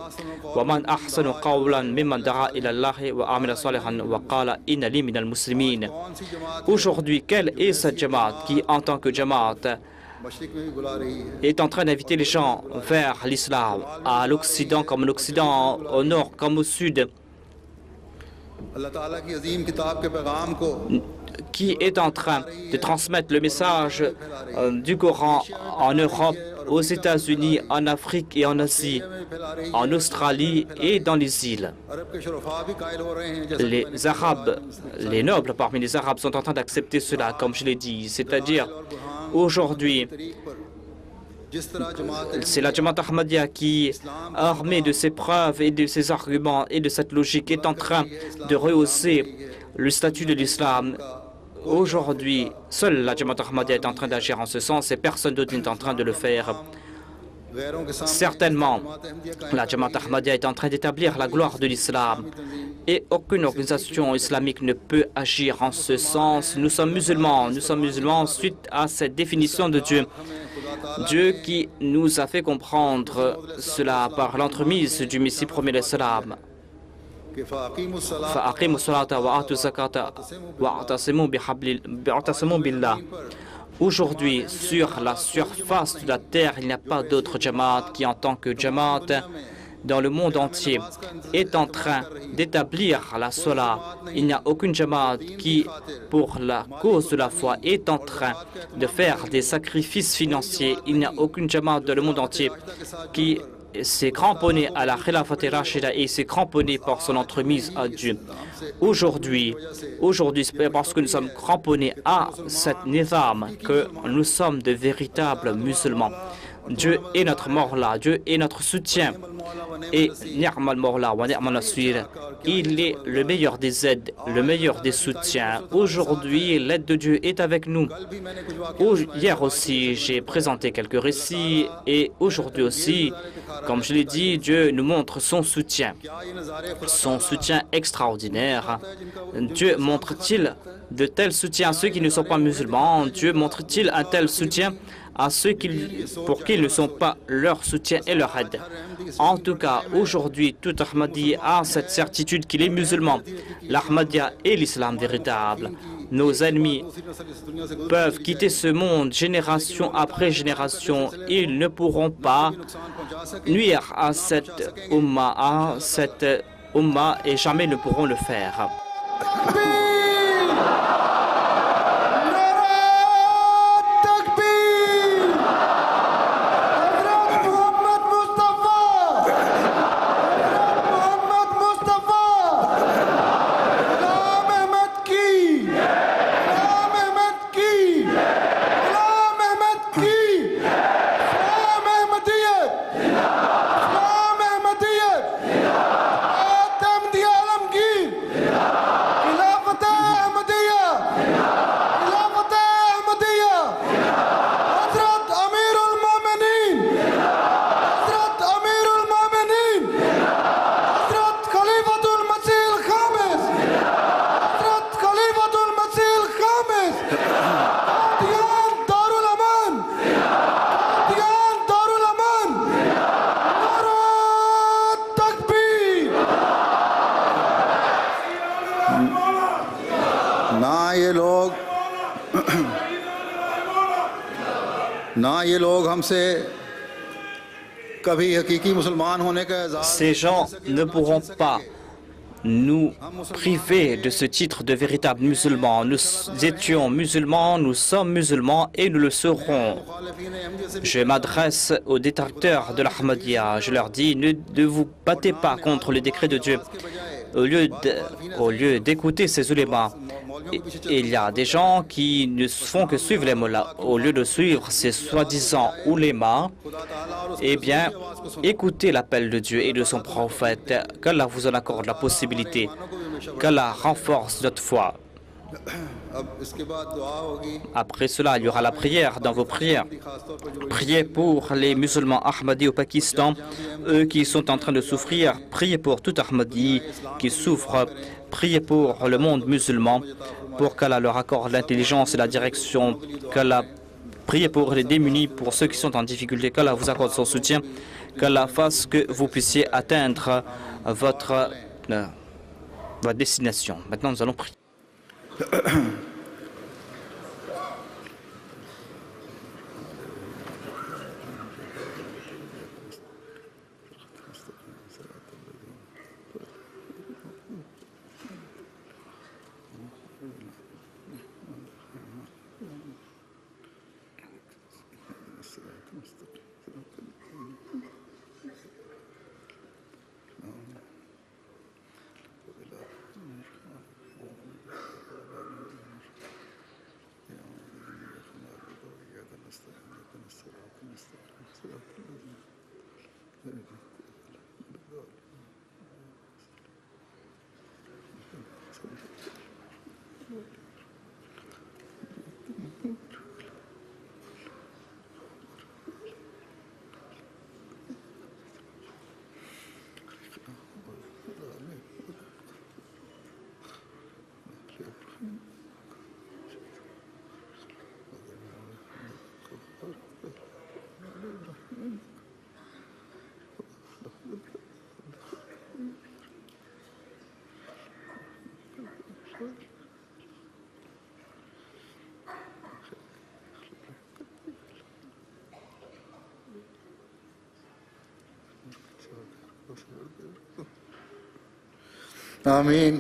[SPEAKER 2] Aujourd'hui, quelle est cette Jamaat qui, en tant que Jamaat, est en train d'inviter les gens vers l'islam, à l'Occident comme à l'Occident, au nord comme au sud, qui est en train de transmettre le message du Coran en Europe, aux États-Unis, en Afrique et en Asie, en Australie et dans les îles. Les Arabes, les nobles parmi les Arabes sont en train d'accepter cela, comme je l'ai dit. C'est-à-dire, aujourd'hui, c'est la Jamaat Ahmadiyya qui, armée de ses preuves et de ses arguments et de cette logique, est en train de rehausser le statut de l'islam. Aujourd'hui, seule la Jamaat Ahmadiyya est en train d'agir en ce sens et personne d'autre n'est en train de le faire. Certainement, la Jamaat Ahmadiyya est en train d'établir la gloire de l'islam et aucune organisation islamique ne peut agir en ce sens. Nous sommes musulmans suite à cette définition de Dieu. Dieu qui nous a fait comprendre cela par l'entremise du Messie premier de l'islam. Aujourd'hui, sur la surface de la terre, il n'y a pas d'autre Jamaat qui, en tant que Jamaat, dans le monde entier, est en train d'établir la Salah. Il n'y a aucune Jamaat qui, pour la cause de la foi, est en train de faire des sacrifices financiers. Il n'y a aucune Jamaat dans le monde entier qui s'est cramponné à la Khilafat Rashida et s'est cramponné par son entremise à Dieu. Aujourd'hui, c'est parce que nous sommes cramponnés à cette nizam que nous sommes de véritables musulmans. Dieu est notre Mawla, Dieu est notre soutien. Et Ni'mal Mawla wa Ni'mal Nasir, il est le meilleur des aides, le meilleur des soutiens. Aujourd'hui, l'aide de Dieu est avec nous. Hier aussi, j'ai présenté quelques récits et aujourd'hui aussi, comme je l'ai dit, Dieu nous montre son soutien extraordinaire. Dieu montre-t-il de tels soutiens à ceux qui ne sont pas musulmans? Dieu montre-t-il un tel soutien à ceux pour qui ne sont pas leur soutien et leur aide? En tout cas, aujourd'hui, tout Ahmadi a cette certitude qu'il est musulman. L'Ahmadiyya est l'islam véritable. Nos ennemis peuvent quitter ce monde génération après génération. Ils ne pourront pas nuire à cette umma, et jamais ne pourront le faire. Ces gens ne pourront pas nous priver de ce titre de véritable musulman. Nous étions musulmans, nous sommes musulmans et nous le serons. Je m'adresse aux détracteurs de l'Ahmadiyya. Je leur dis, ne vous battez pas contre le décret de Dieu. Au lieu d'écouter ces ulémas, il y a des gens qui ne font que suivre les mollahs. Au lieu de suivre ces soi-disant ulémas, eh bien, écoutez l'appel de Dieu et de son prophète. Qu'Allah vous en accorde la possibilité. Qu'Allah renforce notre foi. Après cela, il y aura la prière dans vos prières. Priez pour les musulmans Ahmadis au Pakistan, eux qui sont en train de souffrir. Priez pour tout Ahmadi qui souffre. Priez pour le monde musulman, pour qu'Allah leur accorde l'intelligence et la direction. Priez pour les démunis, pour ceux qui sont en difficulté. Qu'Allah vous accorde son soutien. Qu'Allah fasse que vous puissiez atteindre votre destination. Maintenant, nous allons prier.
[SPEAKER 1] आमीन